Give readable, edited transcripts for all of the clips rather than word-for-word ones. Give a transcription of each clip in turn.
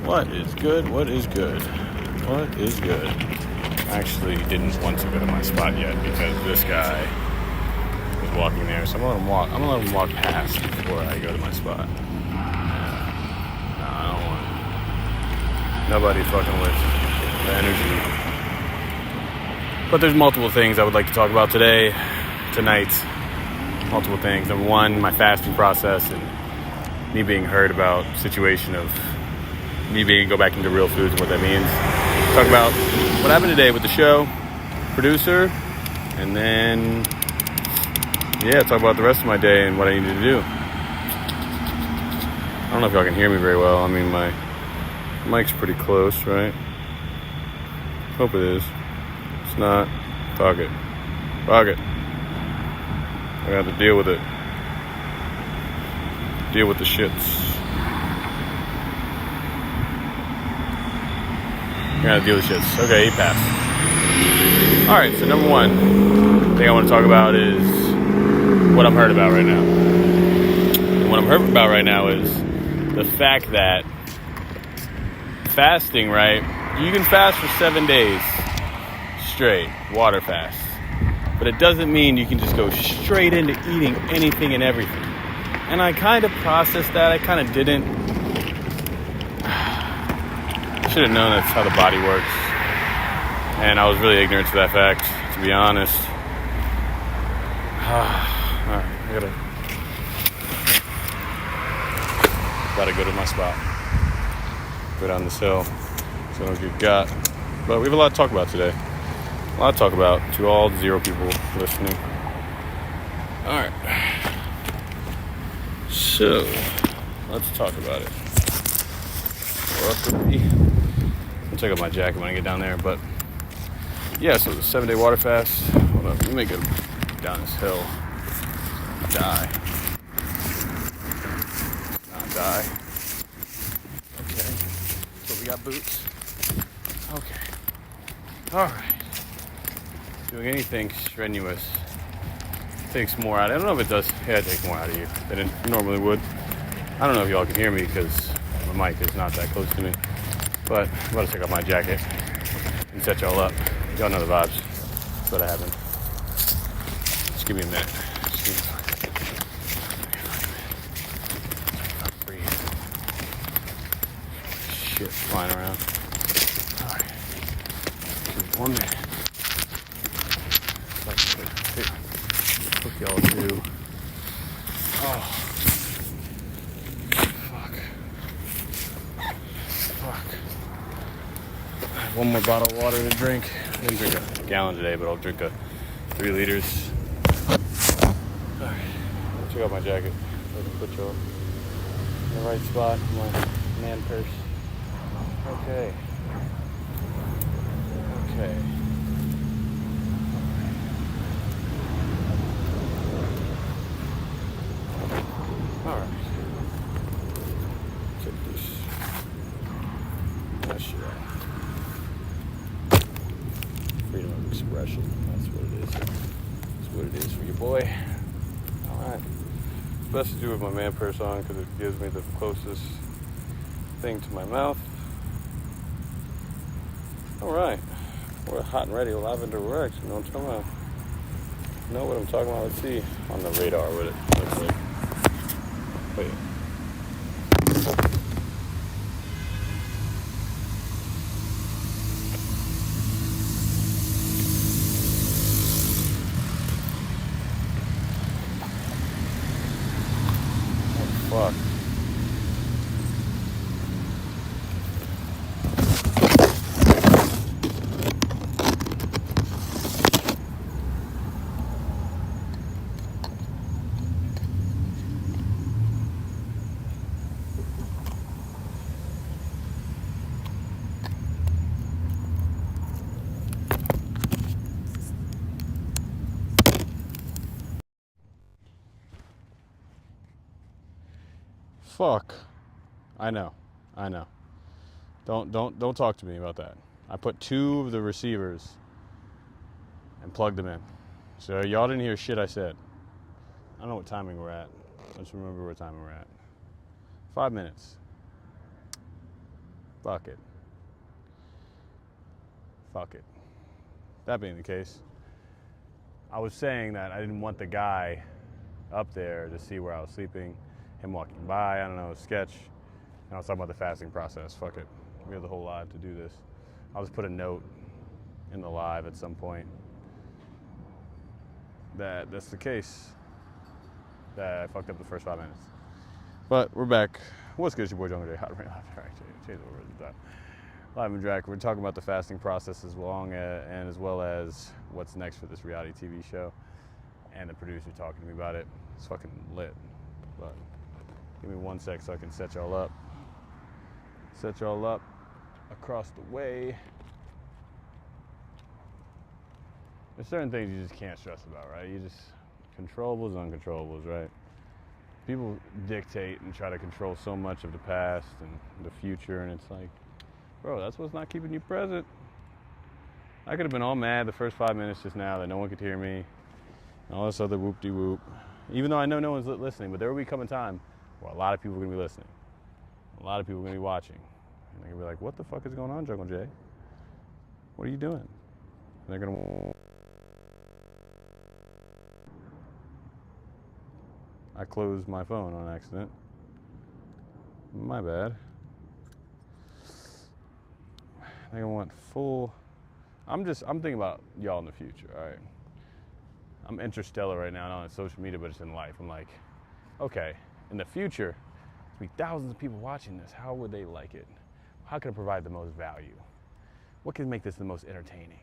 What is good? What is good? What is good? I actually didn't want to go to my spot yet because this guy was walking there, so I'm gonna let him walk past before I go to my spot. I don't want nobody fucking with the energy. But there's multiple things I would like to talk about tonight. Multiple things. Number one, my fasting process and me being heard about situation of me being go back into real foods and what that means. Talk about what happened today with the show, producer, and then talk about the rest of my day and what I needed to do. I don't know if y'all can hear me very well. I mean, my mic's pretty close, right? Hope it is. It's not. Fuck it. I got to deal with it. Deal with the shits. I gotta deal with the shits. Okay, he passed. Alright, so number one thing I want to talk about is what I'm hurt about right now. And what I'm hurt about right now is the fact that fasting, right? You can fast for 7 days straight, water fast. But it doesn't mean you can just go straight into eating anything and everything. And I kind of processed that. I kind of didn't. I should have known that's how the body works. And I was really ignorant to that fact, to be honest. Alright, I gotta go to my spot. Go down this hill so I don't get got. But we have a lot to talk about today. A lot to talk about to all 0 people listening. Alright. So, let's talk about it. I'll check out my jacket when I get down there. But, so the 7-day water fast. Hold up, let me get down this hill. Die. Not die. Okay. So we got boots. Okay. Alright. Doing anything strenuous takes more out. I don't know if it does. Yeah, it takes more out of you than it normally would. I don't know if y'all can hear me because my mic is not that close to me. But I'm about to take off my jacket and set y'all up. Y'all know the vibes. That's what happened. Just give me a minute. Just give me breathe. Shit flying around. Alright. Give me 1 minute. Fuck y'all too. Oh. Fuck. I have 1 more bottle of water to drink. I didn't drink a gallon today, but I'll drink a 3 liters. Alright. I'll check out my jacket. So I can put y'all in the right spot. My man purse. Okay. Alright. Check this. That shit out. Freedom of expression. That's what it is. That's what it is for your boy. Alright. Best to do with my man purse on because it gives me the closest thing to my mouth. Alright. We're hot and ready. Lavender Rex. You know what I'm talking about? Know what I'm talking about? Let's see on the radar what it looks like. Wait. Oh, fuck. Fuck. I know. Don't talk to me about that. I put 2 of the receivers and plugged them in. So y'all didn't hear shit I said. I don't know what timing we're at. Let's remember what timing we're at. 5 minutes. Fuck it. Fuck it. That being the case, I was saying that I didn't want the guy up there to see where I was sleeping, him walking by, I don't know, sketch. And I was talking about the fasting process. Fuck it. We have the whole live to do this. I'll just put a note in the live at some point that that's the case, that I fucked up the first 5 minutes. But we're back. What's good? It's your boy Jungle J. Hot right now. Change the words of that. Live and Drac. We're talking about the fasting process and as well as what's next for this reality TV show. And the producer talking to me about it. It's fucking lit. But give me 1 sec so I can set y'all up. Set y'all up across the way. There's certain things you just can't stress about, right? You just, controllables, uncontrollables, right? People dictate and try to control so much of the past and the future, and it's like, bro, that's what's not keeping you present. I could have been all mad the first 5 minutes just now that no one could hear me, and all this other whoop-de-whoop. Even though I know no one's listening, but there will come a time where a lot of people are going to be listening. A lot of people are going to be watching. And they're going to be like, what the fuck is going on, Jungle J? What are you doing? And they're going to... I closed my phone on accident. My bad. I want full... I'm thinking about y'all in the future, all right? I'm interstellar right now, not on social media, but it's in life. I'm like, okay, in the future, there'll be thousands of people watching this. How would they like it? How can I provide the most value? What can make this the most entertaining?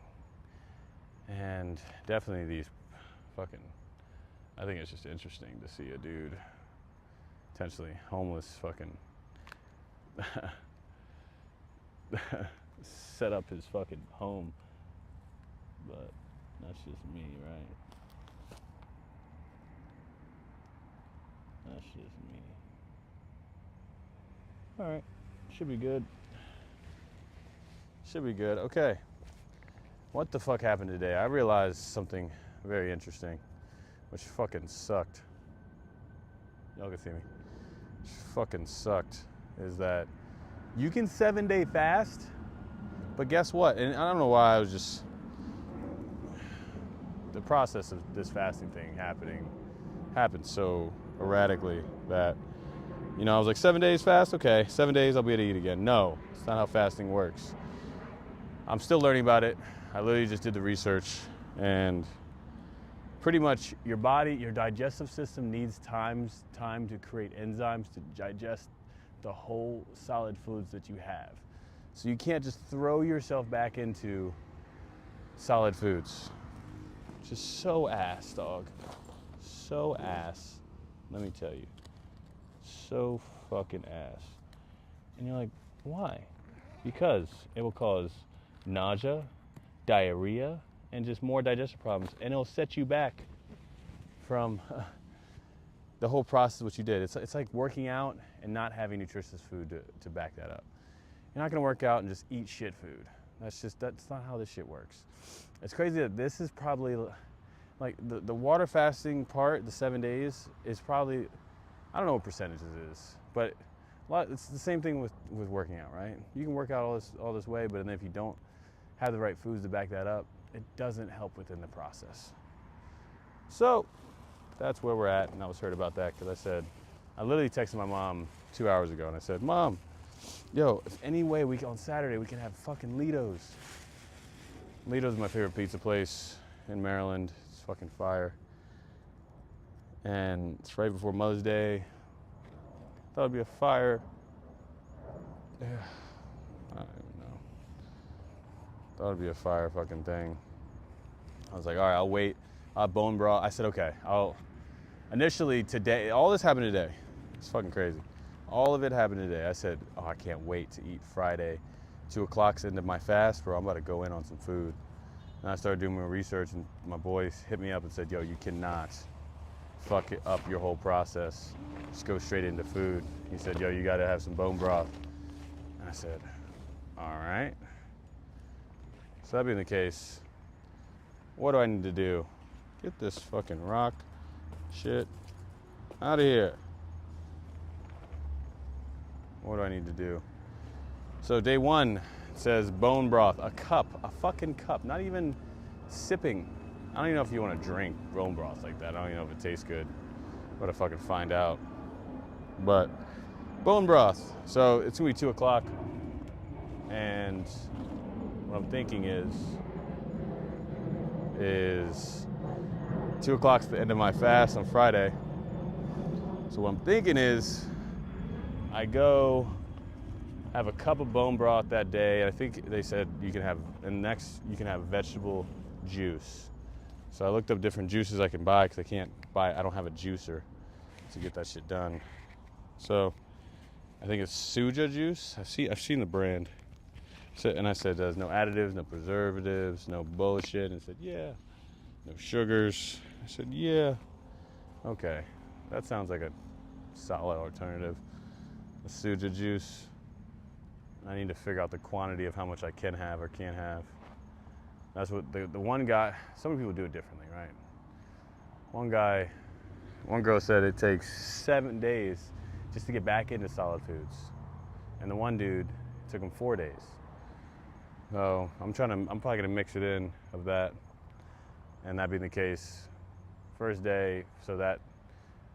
And definitely these fucking... I think it's just interesting to see a dude, potentially homeless, fucking set up his fucking home. But that's just me, right? That's just me. All right, should be good. Should be good. Okay. What the fuck happened today? I realized something very interesting, which fucking sucked. Y'all can see me. Which fucking sucked is that you can 7-day fast, but guess what? And I don't know why I was just... The process of this fasting thing happened so erratically that, you know, I was like, 7 days fast? Okay, 7 days I'll be able to eat again. No, it's not how fasting works. I'm still learning about it. I literally just did the research, and pretty much your body, your digestive system needs time to create enzymes to digest the whole solid foods that you have. So you can't just throw yourself back into solid foods. Just so ass, dog. So ass. Let me tell you. So fucking ass. And you're like, why? Because it will cause nausea, diarrhea, and just more digestive problems. And it'll set you back from the whole process of what you did. It's like working out and not having nutritious food to back that up. You're not gonna work out and just eat shit food. That's not how this shit works. It's crazy that this is probably, like, the water fasting part, the 7 days, is probably, I don't know what percentage it is, but it's the same thing with working out, right? You can work out all this way, but then if you don't have the right foods to back that up, it doesn't help within the process. So that's where we're at, and I was hurt about that because I literally texted my mom 2 hours ago, and I said, Mom, yo, if any way on Saturday we can have fucking Lido's. Lido's is my favorite pizza place in Maryland. It's fucking fire. And it's right before Mother's Day. Thought it'd be a fire. Yeah, I don't even know. Thought it'd be a fire fucking thing. I was like, all right, I'll wait. Bone broth. I said, okay, initially today, all this happened today. It's fucking crazy. All of it happened today. I said, oh, I can't wait to eat Friday. 2 o'clock's into my fast, bro. I'm about to go in on some food. And I started doing my research, and my boys hit me up and said, yo, you cannot fuck it up your whole process. Just go straight into food. He said, yo, you gotta have some bone broth. And I said, all right. So that being the case, what do I need to do? Get this fucking rock shit out of here. What do I need to do? So day one says bone broth, a cup, a fucking cup, not even sipping. I don't even know if you want to drink bone broth like that. I don't even know if it tastes good. What to fucking find out. But bone broth. So it's gonna be 2 o'clock. And what I'm thinking is 2 o'clock's the end of my fast on Friday. So what I'm thinking is I go have a cup of bone broth that day. I think they said you can have, and next you can have vegetable juice. So I looked up different juices I can buy because I don't have a juicer to get that shit done. So I think it's Suja juice. I've seen the brand. So, and I said there's no additives, no preservatives, no bullshit. And it said, yeah, no sugars. I said, yeah, okay. That sounds like a solid alternative. The Suja juice. I need to figure out the quantity of how much I can have or can't have. That's what the one guy, some people do it differently, right? One girl said it takes 7 days just to get back into solid foods. And the one dude, it took him 4 days. So I'm probably gonna mix it in of that. And that being the case, first day, so that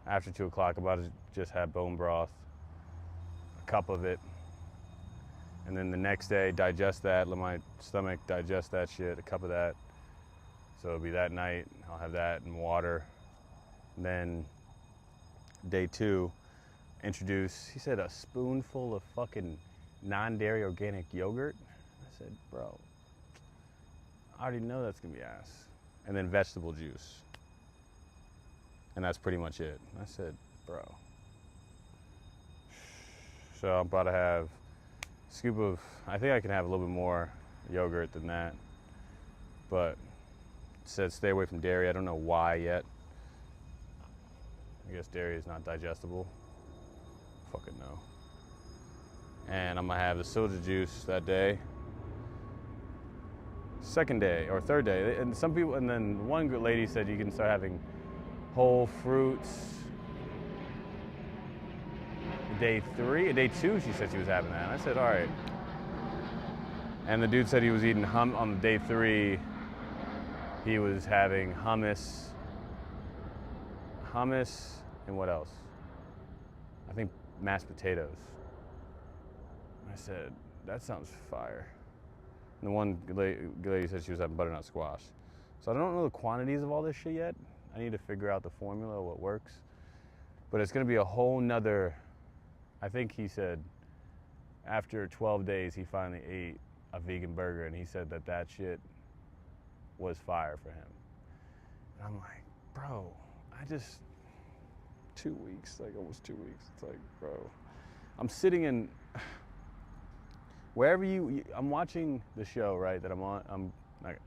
after 2 o'clock, I'm about to just have bone broth, a cup of it. And then the next day, digest that, let my stomach digest that shit, a cup of that. So it'll be that night, I'll have that and water. And then day 2, introduce, he said a spoonful of fucking non-dairy organic yogurt. I said, bro, I already know that's gonna be ass. And then vegetable juice. And that's pretty much it. I said, bro. So I'm about to have scoop of, I think I can have a little bit more yogurt than that, but it said stay away from dairy. I don't know why yet. I guess dairy is not digestible. Fucking no. And I'm gonna have the Suja juice that day. Second day or third day, and some people, and then one good lady said you can start having whole fruits. Day 2, she said she was having that. And I said, all right. And the dude said he was eating on day 3. He was having hummus, and what else? I think mashed potatoes. I said, that sounds fire. And the one lady said she was having butternut squash. So I don't know the quantities of all this shit yet. I need to figure out the formula, what works. But it's gonna be a whole nother, I think he said after 12 days, he finally ate a vegan burger, and he said that shit was fire for him. And I'm like, bro, 2 weeks, like almost 2 weeks. It's like, bro, I'm sitting in, wherever I'm watching the show, right, that I'm on, I'm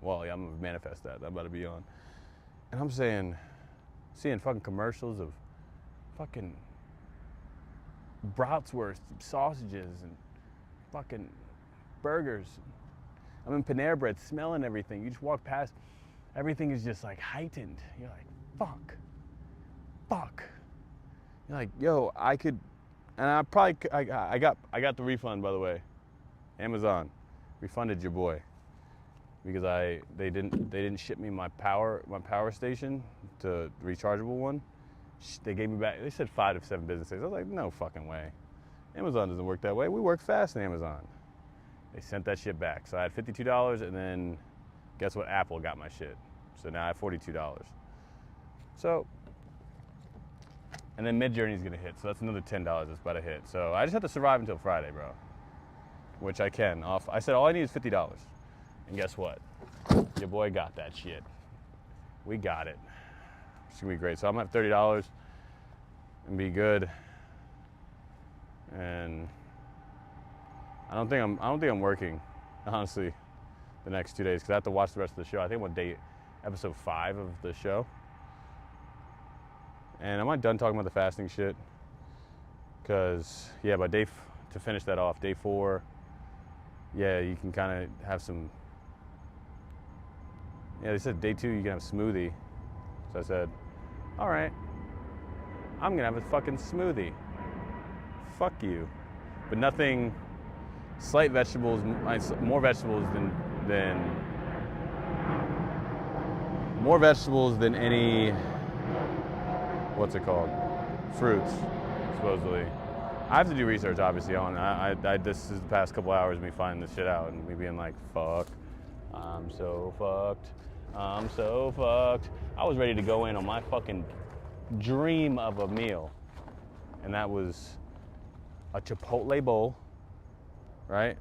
gonna manifest that, I'm about to be on. And I'm seeing fucking commercials of fucking bratwurst sausages and fucking burgers. I'm in Panera Bread smelling everything. You just walk past, everything is just like heightened. You're like, fuck. You're like, yo, I could, and I got the refund, by the way. Amazon refunded your boy because they didn't ship me my power station, the rechargeable one. They gave me back, they said 5 to 7 business days. I was like, no fucking way. Amazon doesn't work that way. We work fast in Amazon. They sent that shit back. So I had $52, and then guess what? Apple got my shit. So now I have $42. So, and then Midjourney's gonna hit. So that's another $10 that's about to hit. So I just have to survive until Friday, bro. Which I can. I said all I need is $50. And guess what? Your boy got that shit. We got it. It's gonna be great. So I'm gonna have $30 and be good. And I don't think I'm working, honestly, the next 2 days because I have to watch the rest of the show. I think I'm on episode 5 of the show. And am I done talking about the fasting shit? Because yeah, by to finish that off, day 4, yeah, you can kind of have some. Yeah, they said day 2 you can have a smoothie. So I said, all right, I'm gonna have a fucking smoothie. Fuck you. But nothing slight vegetables, more vegetables than any, what's it called, fruits, supposedly. I have to do research, obviously, on this is the past couple hours of me finding this shit out and me being like, fuck, I'm so fucked. I was ready to go in on my fucking dream of a meal, and that was a Chipotle Bowl, right?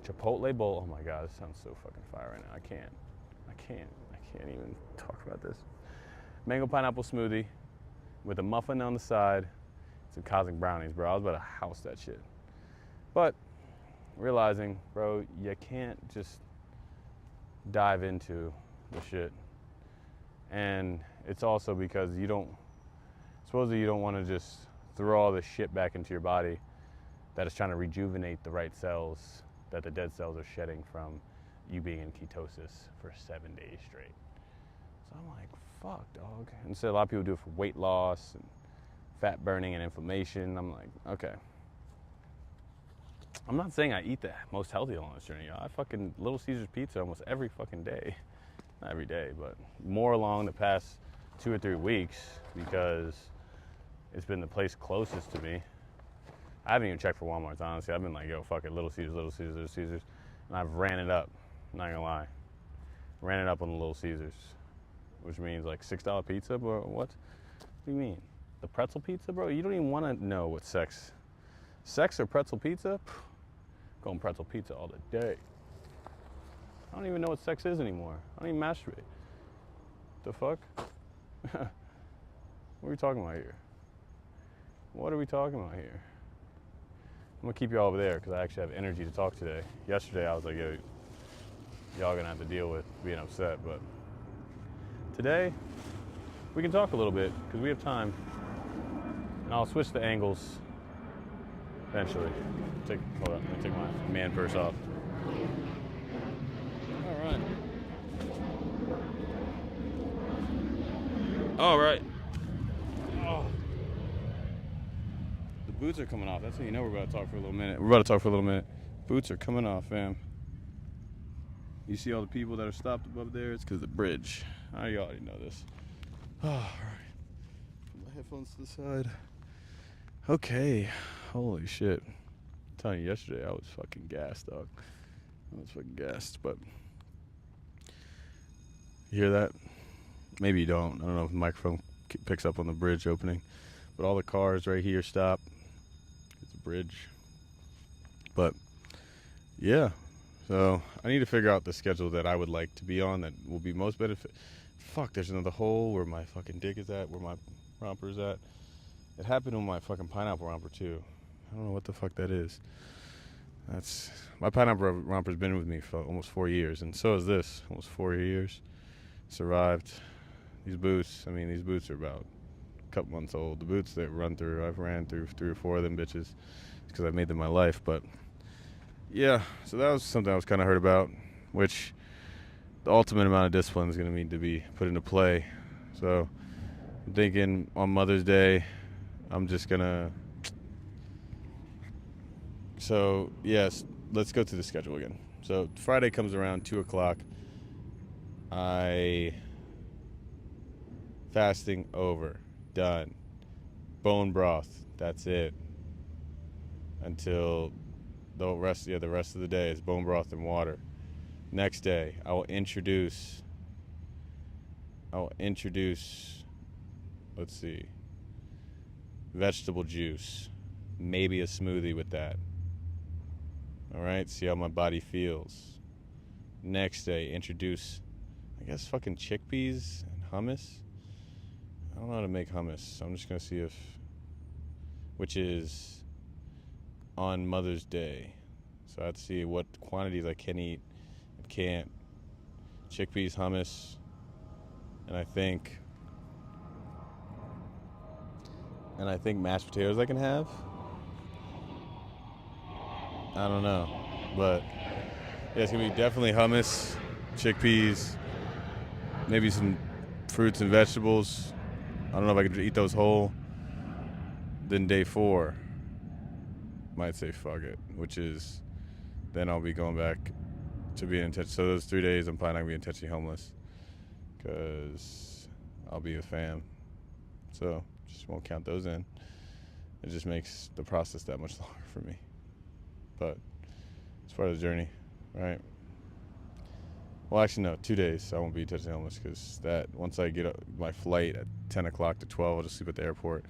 Chipotle Bowl. Oh my God, this sounds so fucking fire right now. I can't even talk about this. Mango pineapple smoothie with a muffin on the side, some cosmic brownies, bro. I was about to house that shit. But realizing, bro, you can't just dive into the shit. And it's also because supposedly you don't want to just throw all this shit back into your body that is trying to rejuvenate the right cells that the dead cells are shedding from you being in ketosis for 7 days straight. So I'm like, fuck, dog. And so a lot of people do it for weight loss and fat burning and inflammation. I'm like, okay. I'm not saying I eat the most healthy on this journey. I fucking Little Caesars pizza almost every fucking day. Not every day, but more along the past 2 or 3 weeks because it's been the place closest to me. I haven't even checked for Walmart's, honestly. I've been like, yo, fuck it, Little Caesars, Little Caesars, Little Caesars. And I've ran it up, not gonna lie. Ran it up on the Little Caesars, which means like $6 pizza, bro. What do you mean? The pretzel pizza, bro? You don't even wanna know what sex or pretzel pizza? Going pretzel pizza all the day. I don't even know what sex is anymore. I don't even masturbate. The fuck? What are we talking about here? What are we talking about here? I'm gonna keep you all over there because I actually have energy to talk today. Yesterday I was like, yo, y'all gonna have to deal with being upset, but today we can talk a little bit because we have time, and I'll switch the angles eventually. Hold on, let me take my man purse off. All right. Oh. The boots are coming off. That's how you know we're about to talk for a little minute. Boots are coming off, fam. You see all the people that are stopped above there? It's because of the bridge. You already know this. Oh, all right. Put my headphones to the side. Okay. Holy shit. I'm telling you, yesterday I was fucking gassed, dog. But you hear that? Maybe you don't. I don't know if the microphone picks up on the bridge opening. But all the cars right here stop. It's a bridge. But, yeah. So, I need to figure out the schedule that I would like to be on that will be most benefit. Fuck, there's another hole where my fucking dick is at, where my romper is at. It happened with my fucking pineapple romper, too. I don't know what the fuck that is. My pineapple romper's been with me for almost 4 years, and so is this. Almost 4 years. Survived. These boots are about a couple months old. The boots that run through, I've ran through 3 or 4 of them bitches because I made them my life. But yeah, so that was something I was kind of hurt about, which the ultimate amount of discipline is going to need to be put into play. So I'm thinking on Mother's Day, I'm just going to... So, yes, let's go through the schedule again. So Friday comes around 2 o'clock. Fasting over. Done. Bone broth. That's it. Until the rest of the day is bone broth and water. Next day, I will introduce, let's see, vegetable juice. Maybe a smoothie with that. All right, see how my body feels. Next day, introduce, I guess, fucking chickpeas and hummus. I don't know how to make hummus, so I'm just going to see which is on Mother's Day. So I have to see what quantities I can eat and can't. Chickpeas, hummus, and I think mashed potatoes I can have. I don't know, but yeah, it's going to be definitely hummus, chickpeas, maybe some fruits and vegetables. I don't know if I could eat those whole. Then day 4. might say fuck it, which is then I'll be going back to being intentionally. So those 3 days I'm planning on being intentionally homeless because I'll be a fam. So just won't count those in. It just makes the process that much longer for me. But it's part of the journey, right? Well, actually, no, 2 days I won't be intentionally homeless because that once I get my flight at 10 o'clock to 12, I'll just sleep at the airport.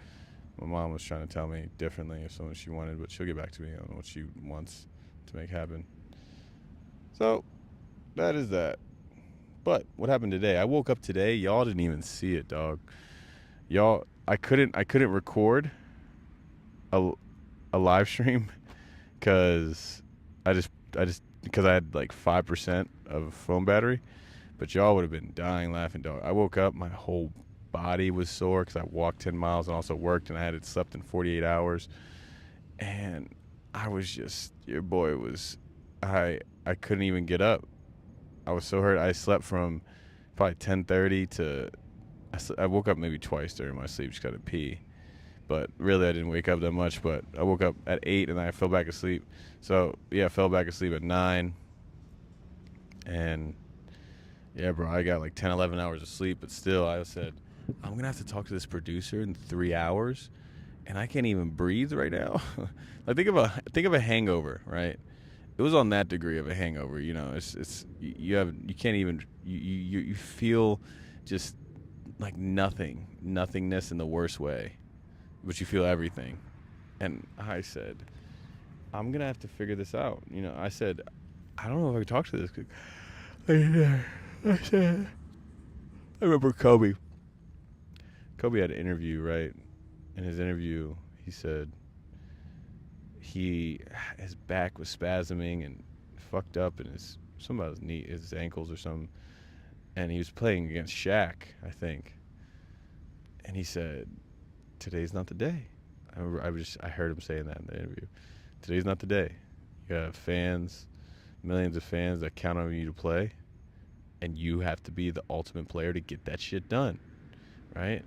My mom was trying to tell me differently if something she wanted, but she'll get back to me on what she wants to make happen. So that is that. But what happened today? I woke up today. Y'all didn't even see it, dog. Y'all, I couldn't record a live stream because I just because I had like 5% of phone battery. But y'all would have been dying laughing, dog. I woke up, my whole body was sore because I walked 10 miles and also worked, and I had slept in 48 hours. And I was just, your boy was, I couldn't even get up. I was so hurt. I slept from probably 10:30 to, I woke up maybe twice during my sleep, just got to pee. But really, I didn't wake up that much. But I woke up at 8 and I fell back asleep. So, yeah, I fell back asleep at 9. And, yeah, bro, I got like 10, 11 hours of sleep. But still, I said, I'm going to have to talk to this producer in 3 hours. And I can't even breathe right now. Like, think of a hangover, right? It was on that degree of a hangover. You know, you can't even, you feel just like nothingness in the worst way. But you feel everything. And I said, I'm going to have to figure this out. You know, I said, I don't know if I can talk to this. I said, I remember Kobe. Kobe had an interview, right? In his interview, he said his back was spasming and fucked up, and something about his knee, his ankles or something. And he was playing against Shaq, I think. And he said, today's not the day. I heard him saying that in the interview. Today's not the day. You have fans, millions of fans that count on you to play, and you have to be the ultimate player to get that shit done, right?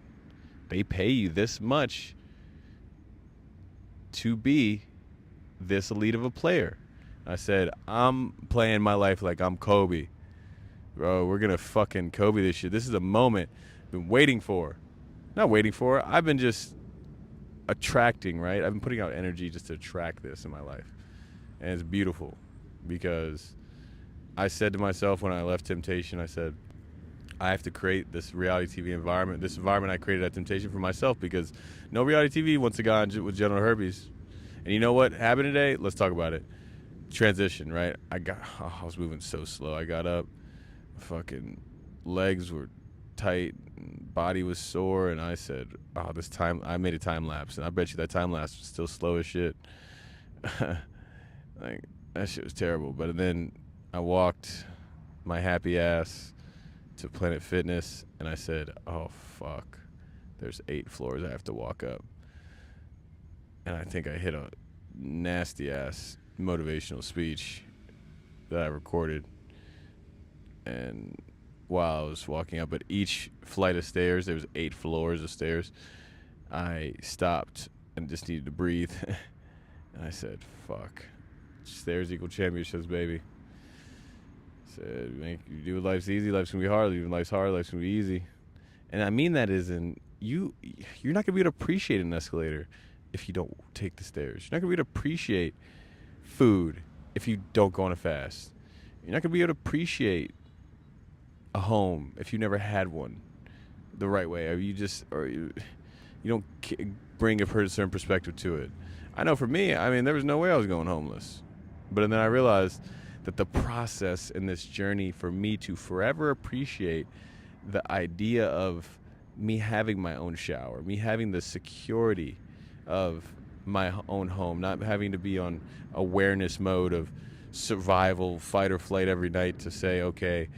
They pay you this much to be this elite of a player. I said, I'm playing my life like I'm Kobe. Bro, we're going to fucking Kobe this shit. This is a moment I've been waiting for. Not waiting for. I've been just attracting, right? I've been putting out energy just to attract this in my life. And it's beautiful because I said to myself when I left Temptation, I said, I have to create this reality TV environment. This environment I created at Temptation for myself because no reality TV wants a guy with genital herpes. And you know what happened today? Let's talk about it. Transition, right? I was moving so slow. I got up, fucking legs were tight, body was sore, and I said, oh, this time, I made a time lapse, and I bet you that time lapse was still slow as shit. Like, that shit was terrible. But then I walked my happy ass to Planet Fitness, and I said, oh, fuck. There's 8 floors I have to walk up. And I think I hit a nasty-ass motivational speech that I recorded. And while I was walking up, at each flight of stairs, there was 8 floors of stairs, I stopped and just needed to breathe. And I said, fuck. Stairs equal championships, baby. Said, you do life's easy, life's gonna be hard. Even life's hard, life's gonna be easy. And I mean that as in you're not gonna be able to appreciate an escalator if you don't take the stairs. You're not gonna be able to appreciate food if you don't go on a fast. You're not gonna be able to appreciate a home if you never had one the right way, or you don't bring a certain perspective to it. I know for me, I mean, there was no way I was going homeless. But then I realized that the process in this journey for me to forever appreciate the idea of me having my own shower, me having the security of my own home, not having to be on awareness mode of survival, fight or flight every night to say, okay,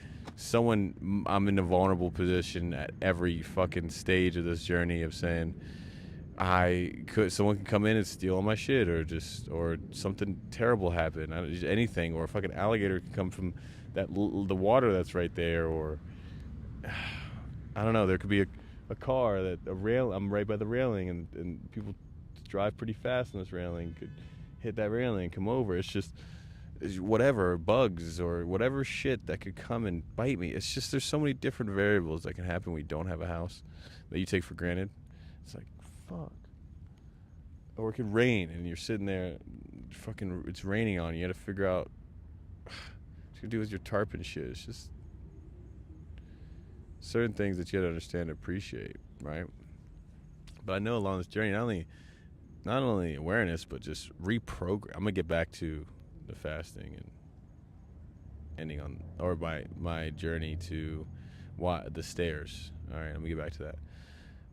I'm in a vulnerable position at every fucking stage of this journey of saying, someone can come in and steal all my shit, or something terrible happen, anything, or a fucking alligator can come from the water that's right there, or I don't know, there could be a car I'm right by the railing, and people drive pretty fast on this railing, could hit that railing and come over. It's just whatever, bugs or whatever shit that could come and bite me. It's just there's so many different variables that can happen when you don't have a house that you take for granted. It's like, fuck. Or it could rain and you're sitting there, fucking, it's raining on you. You got to figure out what you do with your tarp and shit. It's just certain things that you got to understand and appreciate, right? But I know along this journey, not only awareness, but just reprogram. I'm gonna get back to the fasting and ending on, or my journey to the stairs. All right, I'm gonna get back to that.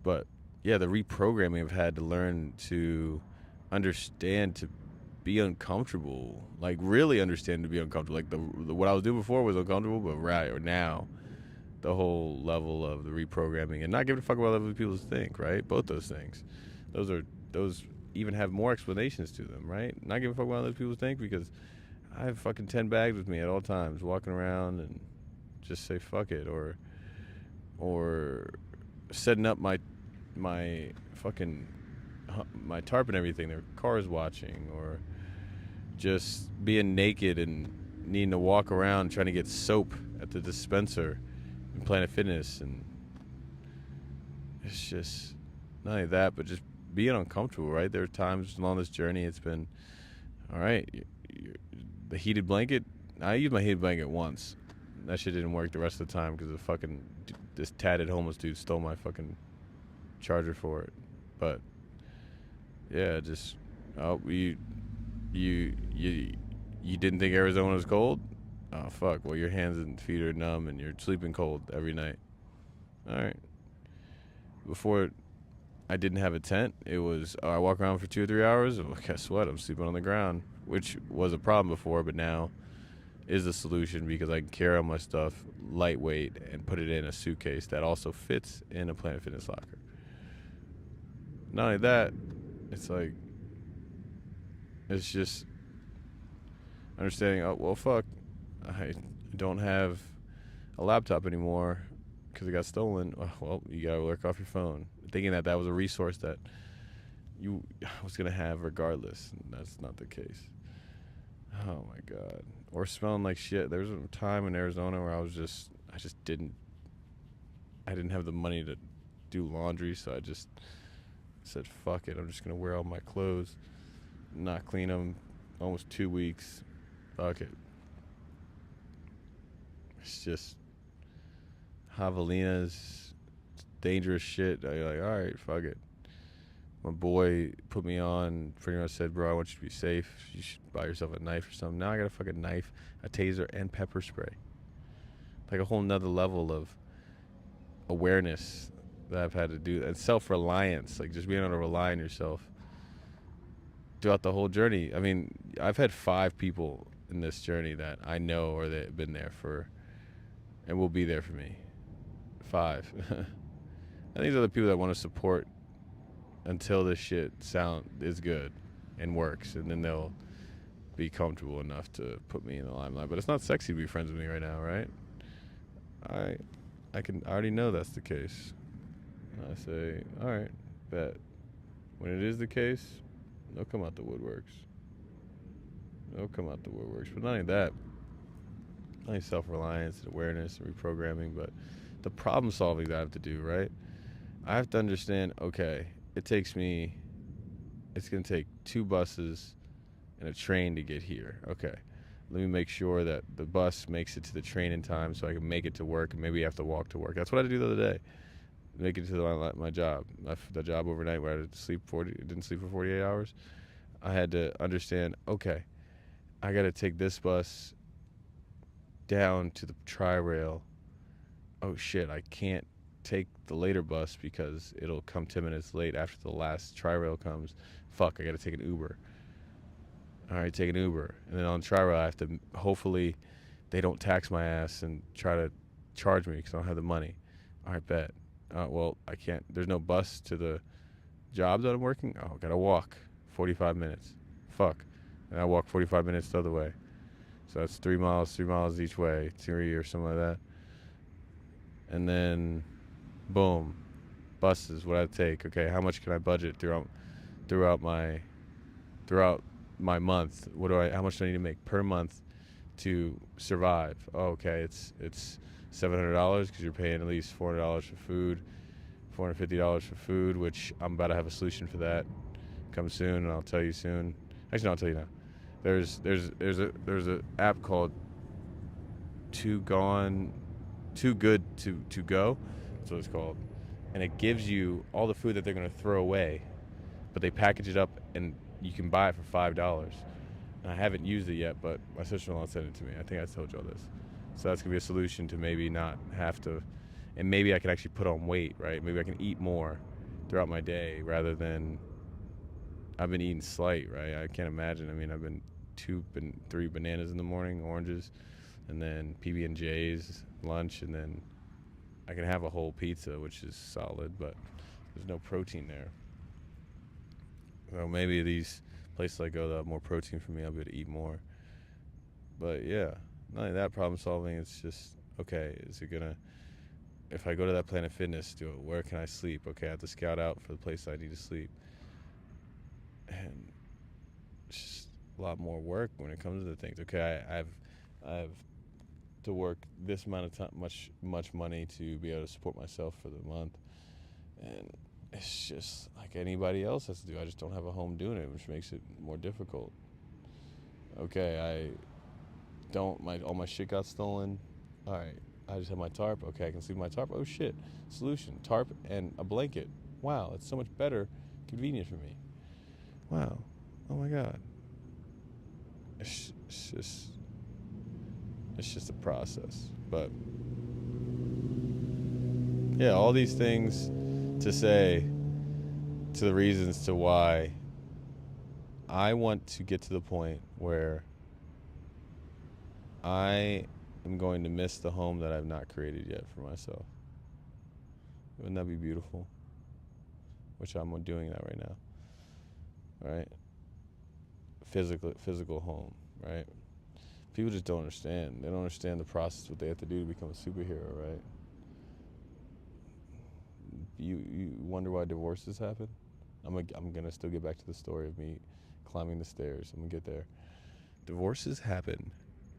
But yeah, the reprogramming I've had to learn to understand to be uncomfortable, like really understand to be uncomfortable. Like the what I was doing before was uncomfortable, but right or now, the whole level of the reprogramming and not giving a fuck about what other people think. Right, both those things, those even have more explanations to them. Right, not giving a fuck about what other people think because I have fucking 10 bags with me at all times, walking around and just say fuck it, or setting up my fucking my tarp and everything. There are cars watching, or just being naked and needing to walk around trying to get soap at the dispenser in Planet Fitness. And it's just not only that, but just being uncomfortable, right? There are times along this journey it's been, all right, the heated blanket, I used my heated blanket once. That shit didn't work the rest of the time because this tatted homeless dude stole my fucking charger for it. But yeah, just you didn't think Arizona was cold? Oh fuck, well your hands and feet are numb and you're sleeping cold every night. Alright. Before I didn't have a tent, it was I walk around for 2 or 3 hours, well guess what, I'm sleeping on the ground, which was a problem before, but now is the solution because I can carry all my stuff lightweight and put it in a suitcase that also fits in a Planet Fitness locker. Not only that, it's like, it's just understanding, oh, well, fuck, I don't have a laptop anymore because it got stolen. Well, you gotta work off your phone. Thinking that was a resource that you was gonna have regardless. And that's not the case. Oh my God. Or smelling like shit. There was a time in Arizona where I didn't have the money to do laundry, so I just said, fuck it, I'm just going to wear all my clothes, not clean them, almost 2 weeks, fuck it. It's just javelinas, dangerous shit. You're like, alright, fuck it. My boy put me on, pretty much said, bro, I want you to be safe, you should buy yourself a knife or something. Now I got a fucking knife, a taser, and pepper spray. Like a whole nother level of awareness that I've had to do, and self-reliance, like just being able to rely on yourself throughout the whole journey. I mean, I've had 5 people in this journey that I know or that have been there for and will be there for me. 5. And these are the people that want to support until this shit is good and works, and then they'll be comfortable enough to put me in the limelight. But it's not sexy to be friends with me right now, right? I already know that's the case. I say, all right, bet. When it is the case, they'll come out the woodworks. But not only that, not only self-reliance and awareness and reprogramming, but the problem solving that I have to do, right? I have to understand, okay, it's going to take 2 buses and a train to get here. Okay, let me make sure that the bus makes it to the train in time so I can make it to work, and maybe I have to walk to work. That's what I had to do the other day. Make it to my job. The job overnight where I didn't sleep for 48 hours. I had to understand, okay, I got to take this bus down to the tri-rail. Oh shit, I can't take the later bus because it'll come 10 minutes late after the last tri-rail comes. Fuck, I got to take an Uber. All right, take an Uber. And then on tri-rail, I have to, hopefully they don't tax my ass and try to charge me because I don't have the money. All right, bet. Well, I can't. There's no bus to the job that I'm working. Oh, I gotta walk 45 minutes. Fuck. And I walk 45 minutes the other way. So that's 3 miles each way, 3 or something like that. And then, boom, buses. What I take? Okay, how much can I budget throughout my month. How much do I need to make per month to survive? Oh, okay, it's $700 because you're paying at least $400 for food, $450 for food, which I'm about to have a solution for that. Come soon, and I'll tell you soon. Actually, no, I'll tell you now. There's a app called Too Good to Go. That's what it's called, and it gives you all the food that they're going to throw away, but they package it up and you can buy it for $5. And I haven't used it yet, but my sister-in-law sent it to me. I think I told you all this. So that's gonna be a solution to maybe not have to, and maybe I can actually put on weight, right? Maybe I can eat more throughout my day rather than I've been eating slight, right? I can't imagine. I mean, I've been 3 bananas in the morning, oranges, and then PB&J's lunch, and then I can have a whole pizza, which is solid, but there's no protein there. So maybe these places I go that have more protein for me, I'll be able to eat more. But yeah, not only that problem solving, it's just, okay, is it gonna, if I go to that Planet Fitness, where can I sleep? Okay, I have to scout out for the place I need to sleep. And it's just a lot more work when it comes to the things. Okay, I have to work this amount of time, much money to be able to support myself for the month. And it's just like anybody else has to do. I just don't have a home doing it, which makes it more difficult. Okay, all my shit got stolen. All right, I just have my tarp. Okay, I can sleep in my tarp. Oh shit, solution: tarp and a blanket. Wow, it's so much better, convenient for me. Wow, oh my god. It's just a process. But yeah, all these things to say to the reasons to why I want to get to the point where I am going to miss the home that I've not created yet for myself. Wouldn't that be beautiful? Which I'm doing that right now. Right? Physical home, right? People just don't understand. They don't understand the process, what they have to do to become a superhero, right? You wonder why divorces happen? I'm gonna still get back to the story of me climbing the stairs. I'm gonna get there. Divorces happen,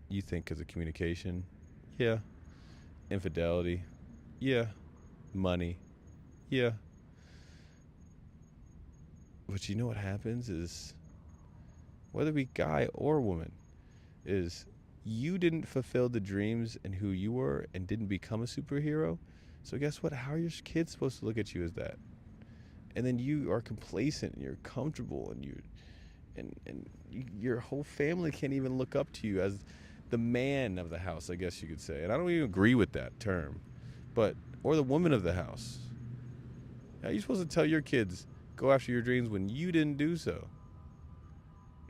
you think, because of communication? Yeah. Infidelity? Yeah. Money? Yeah. But you know what happens is, whether it be guy or woman, is you didn't fulfill the dreams and who you were and didn't become a superhero. So guess what? How are your kids supposed to look at you as that? And then you are complacent and you're comfortable and your whole family can't even look up to you as the man of the house, I guess you could say. And I don't even agree with that term, or the woman of the house. How are you supposed to tell your kids, go after your dreams when you didn't do so?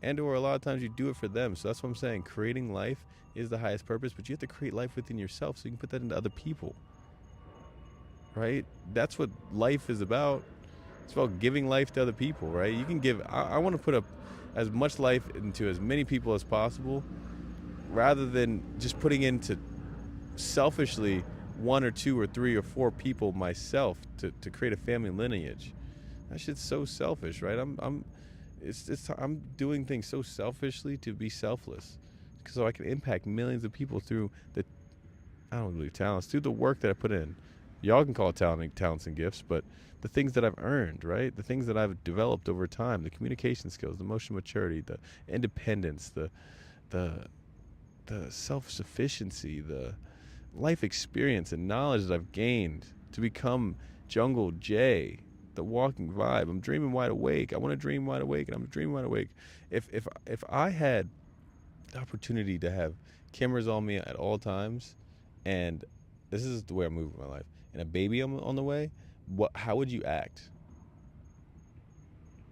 And or a lot of times you do it for them. So that's what I'm saying. Creating life is the highest purpose, but you have to create life within yourself so you can put that into other people. Right? That's what life is about. It's about giving life to other people, right? You can give, I want to put up as much life into as many people as possible, rather than just putting into selfishly 1 or 2 or 3 or 4 people myself to create a family lineage. That shit's so selfish, right? I'm doing things so selfishly to be selfless, so I can impact millions of people through I don't believe talents, through the work that I put in. Y'all can call it talents and gifts, but the things that I've earned, right? The things that I've developed over time, the communication skills, the emotional maturity, the independence, the self-sufficiency, the life experience and knowledge that I've gained to become Jungle Jay, the walking vibe. I'm dreaming wide awake. I want to dream wide awake, and I'm dreaming wide awake. If I had the opportunity to have cameras on me at all times, and this is the way I move in my life, and a baby on the way, how would you act?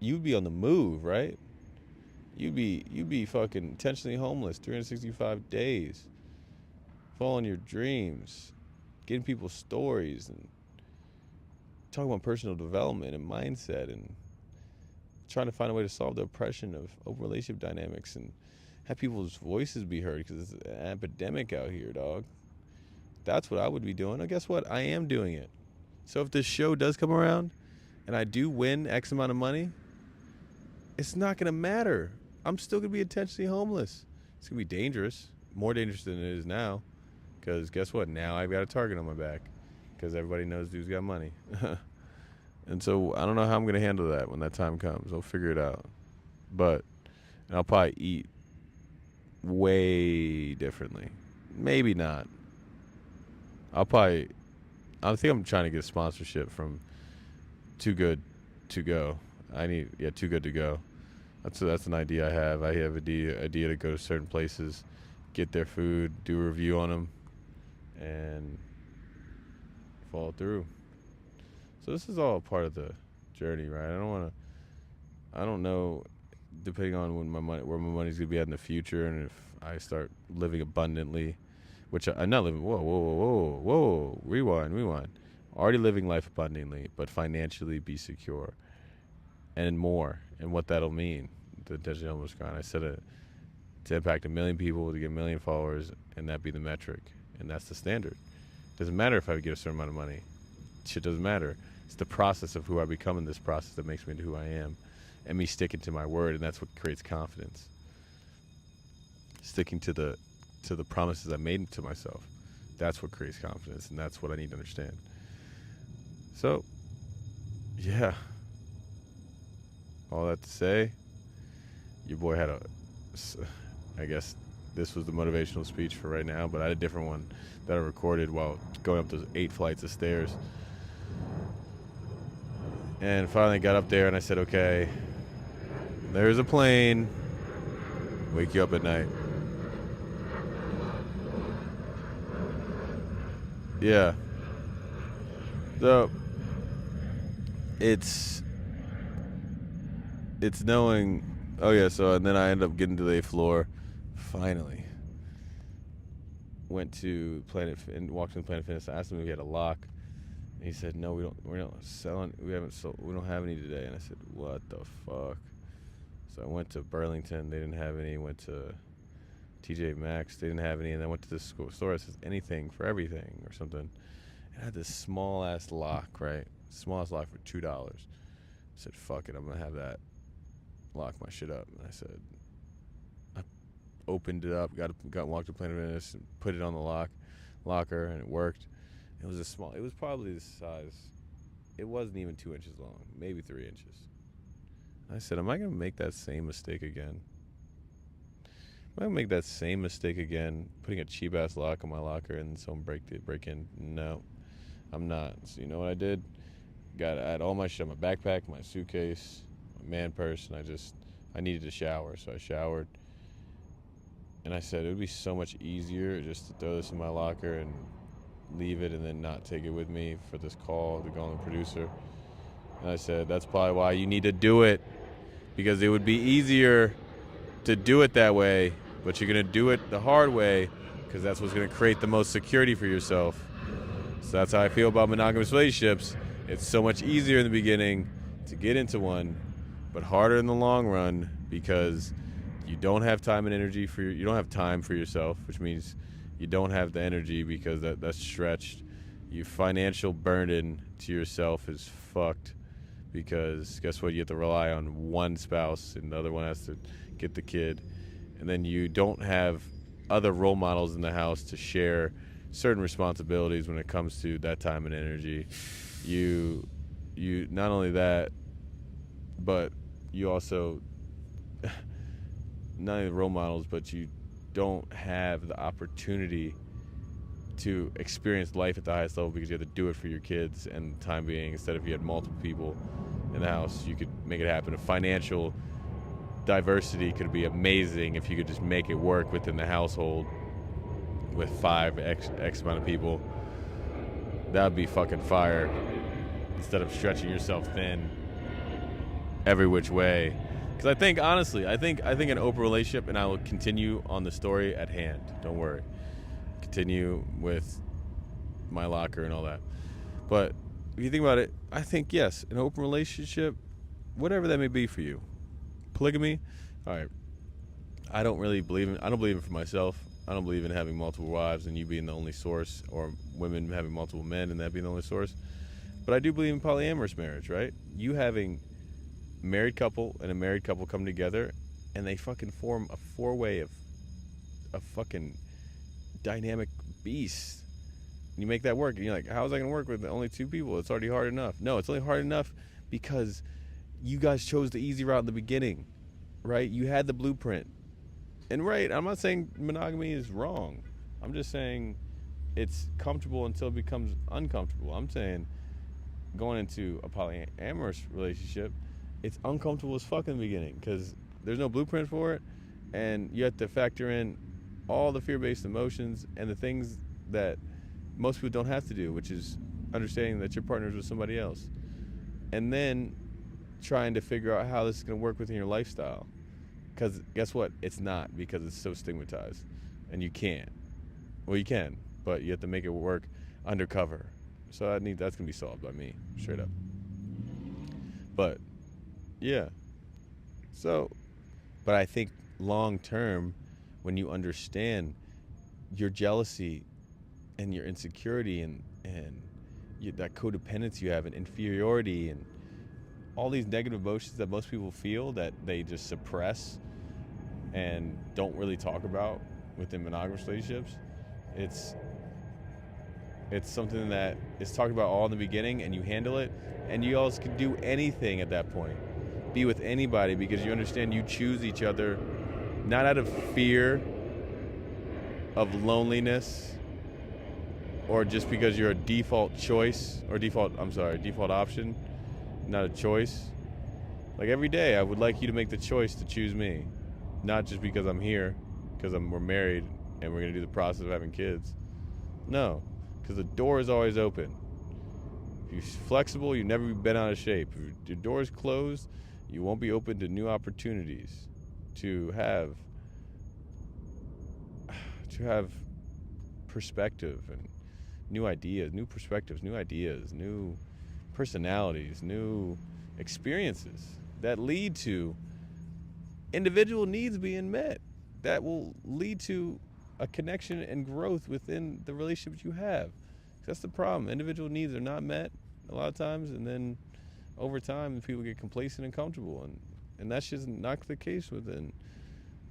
You'd be on the move, right? You'd be fucking intentionally homeless 365 days, following your dreams, getting people's stories, and talking about personal development and mindset, and trying to find a way to solve the oppression of open relationship dynamics and have people's voices be heard, because it's an epidemic out here, dog. That's what I would be doing. And guess what? I am doing it. So if this show does come around and I do win X amount of money, it's not going to matter. I'm still going to be intentionally homeless. It's going to be dangerous, more dangerous than it is now. Because guess what? Now I've got a target on my back. Because everybody knows dude's got money. And so I don't know how I'm going to handle that when that time comes. I'll figure it out. But and I'll probably eat way differently. Maybe not. I think I'm trying to get a sponsorship from Too Good to Go. Too Good to Go. That's an idea I have. I have an idea to go to certain places, get their food, do a review on them, and follow through. So this is all part of the journey, right? I don't know, depending on where my money's gonna be at in the future, and if I start living abundantly, which I'm not living. Whoa, rewind. Already living life abundantly, but financially be secure, and more, and what that'll mean. The intentionally homeless grind. I said it to impact 1 million people, to get 1 million followers, and that be the metric, and that's the standard. Doesn't matter if I get a certain amount of money. Shit doesn't matter. It's the process of who I become in this process that makes me into who I am, and me sticking to my word, and that's what creates confidence. Sticking to the promises I made to myself. That's what creates confidence, and that's what I need to understand. So, yeah. All that to say, your boy had I guess this was the motivational speech for right now, but I had a different one that I recorded while going up those 8 flights of stairs. And finally got up there and I said, okay, there's a plane. Wake you up at night. Yeah. So it's knowing. Oh yeah. So and then I ended up getting to the 8th floor. Finally, went to Planet and walked into Planet Fitness. I asked him if he had a lock. And he said, "No, we don't. We're not selling. We haven't sold. We don't have any today." And I said, "What the fuck?" So I went to Burlington. They didn't have any. Went to TJ Maxx. They didn't have any. And then went to this store that says anything for everything or something. It had this small ass lock, right? Smallest lock for $2. I said, "Fuck it, I'm gonna have that. Lock my shit up." And I said, I opened it up, walked to Planet Fitness, and put it on the locker, and it worked. It was probably the size. It wasn't even 2 inches long, maybe 3 inches. I said, "Am I gonna make that same mistake again? Am I gonna make that same mistake again, putting a cheap ass lock on my locker and someone break in? No, I'm not." So you know what I did? I had all my shit, my backpack, my suitcase, my man purse, and I needed to shower, so I showered. And I said, it would be so much easier just to throw this in my locker and leave it and then not take it with me for this call to go on the producer. And I said, that's probably why you need to do it, because it would be easier to do it that way, but you're going to do it the hard way because that's what's going to create the most security for yourself. So that's how I feel about monogamous relationships. It's so much easier in the beginning to get into one, but harder in the long run because you don't have time and energy you don't have time for yourself, which means you don't have the energy because that's stretched. Your financial burden to yourself is fucked because guess what? You have to rely on one spouse and the other one has to get the kid. And then you don't have other role models in the house to share certain responsibilities when it comes to that time and energy. You not only that, but you also not only role models, but you don't have the opportunity to experience life at the highest level because you have to do it for your kids and the time being. Instead, if you had multiple people in the house, you could make it happen. A financial diversity could be amazing if you could just make it work within the household with 5x amount of people. That would be fucking fire. Instead of stretching yourself thin every which way. Because I think, honestly, I think an open relationship, and I will continue on the story at hand. Don't worry. Continue with my locker and all that. But if you think about it, I think, yes, an open relationship, whatever that may be for you. Polygamy, all right. I don't believe it for myself. I don't believe in having multiple wives and you being the only source, or women having multiple men and that being the only source. But I do believe in polyamorous marriage, right? You having married couple and a married couple come together and they fucking form a four-way of fucking dynamic beasts. You make that work, and you're like, how is I gonna work with only two people? It's already hard enough. No, it's only hard enough because you guys chose the easy route in the beginning, right? You had the blueprint. And right, I'm not saying monogamy is wrong. I'm just saying it's comfortable until it becomes uncomfortable. I'm saying going into a polyamorous relationship, it's uncomfortable as fuck in the beginning because there's no blueprint for it, and you have to factor in all the fear-based emotions and the things that most people don't have to do, which is understanding that your partner's with somebody else, and then trying to figure out how this is going to work within your lifestyle. Because guess what? It's not, because it's so stigmatized, and you can't. Well, you can, but you have to make it work undercover. So that's going to be solved by me, straight up. But yeah. So, but I think long term, when you understand your jealousy and your insecurity and that codependence you have and inferiority and all these negative emotions that most people feel that they just suppress and don't really talk about within monogamous relationships, it's something that is talked about all in the beginning, and you handle it, and you also can do anything at that point. Be with anybody because you understand you choose each other not out of fear of loneliness or just because you're a default option, not a choice. Like every day I would like you to make the choice to choose me, not just because I'm here, because we're married and we're going to do the process of having kids. No, because the door is always open. If you're flexible, you've never been out of shape. If your door is closed, you won't be open to new opportunities, to have perspective and new ideas, new perspectives, new ideas, new personalities, new experiences that lead to individual needs being met, that will lead to a connection and growth within the relationships you have. That's the problem. Individual needs are not met a lot of times, and then over time people get complacent and comfortable, and that's just not the case within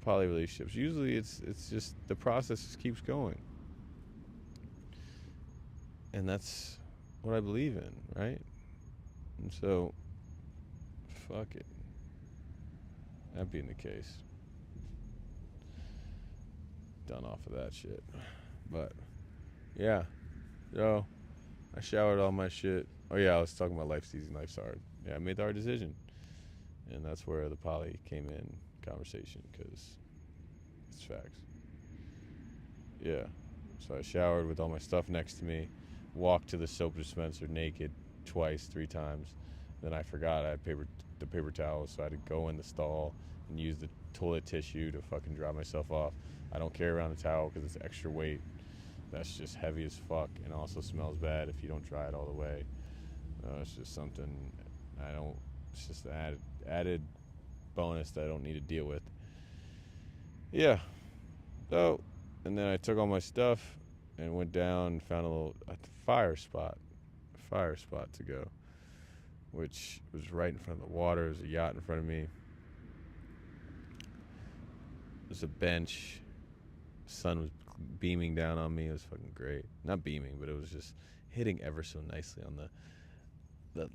poly relationships. Usually it's just the process just keeps going, and that's what I believe in, right? And so fuck it, that being the case, done off of that shit. But yeah, so I showered all my shit. Oh yeah, I was talking about life's easy, life's hard. Yeah, I made the hard decision, and that's where the poly came in conversation, because it's facts. Yeah, so I showered with all my stuff next to me, walked to the soap dispenser naked twice, 3 times. Then I forgot I had the paper towels, so I had to go in the stall and use the toilet tissue to fucking dry myself off. I don't carry around a towel because it's extra weight. That's just heavy as fuck, and also smells bad if you don't dry it all the way. It's just something it's just an added bonus that I don't need to deal with. Yeah. So, and then I took all my stuff and went down and found a fire spot to go, which was right in front of the water. There's a yacht in front of me. There's a bench. The sun was beaming down on me. It was fucking great. Not beaming, but it was just hitting ever so nicely on the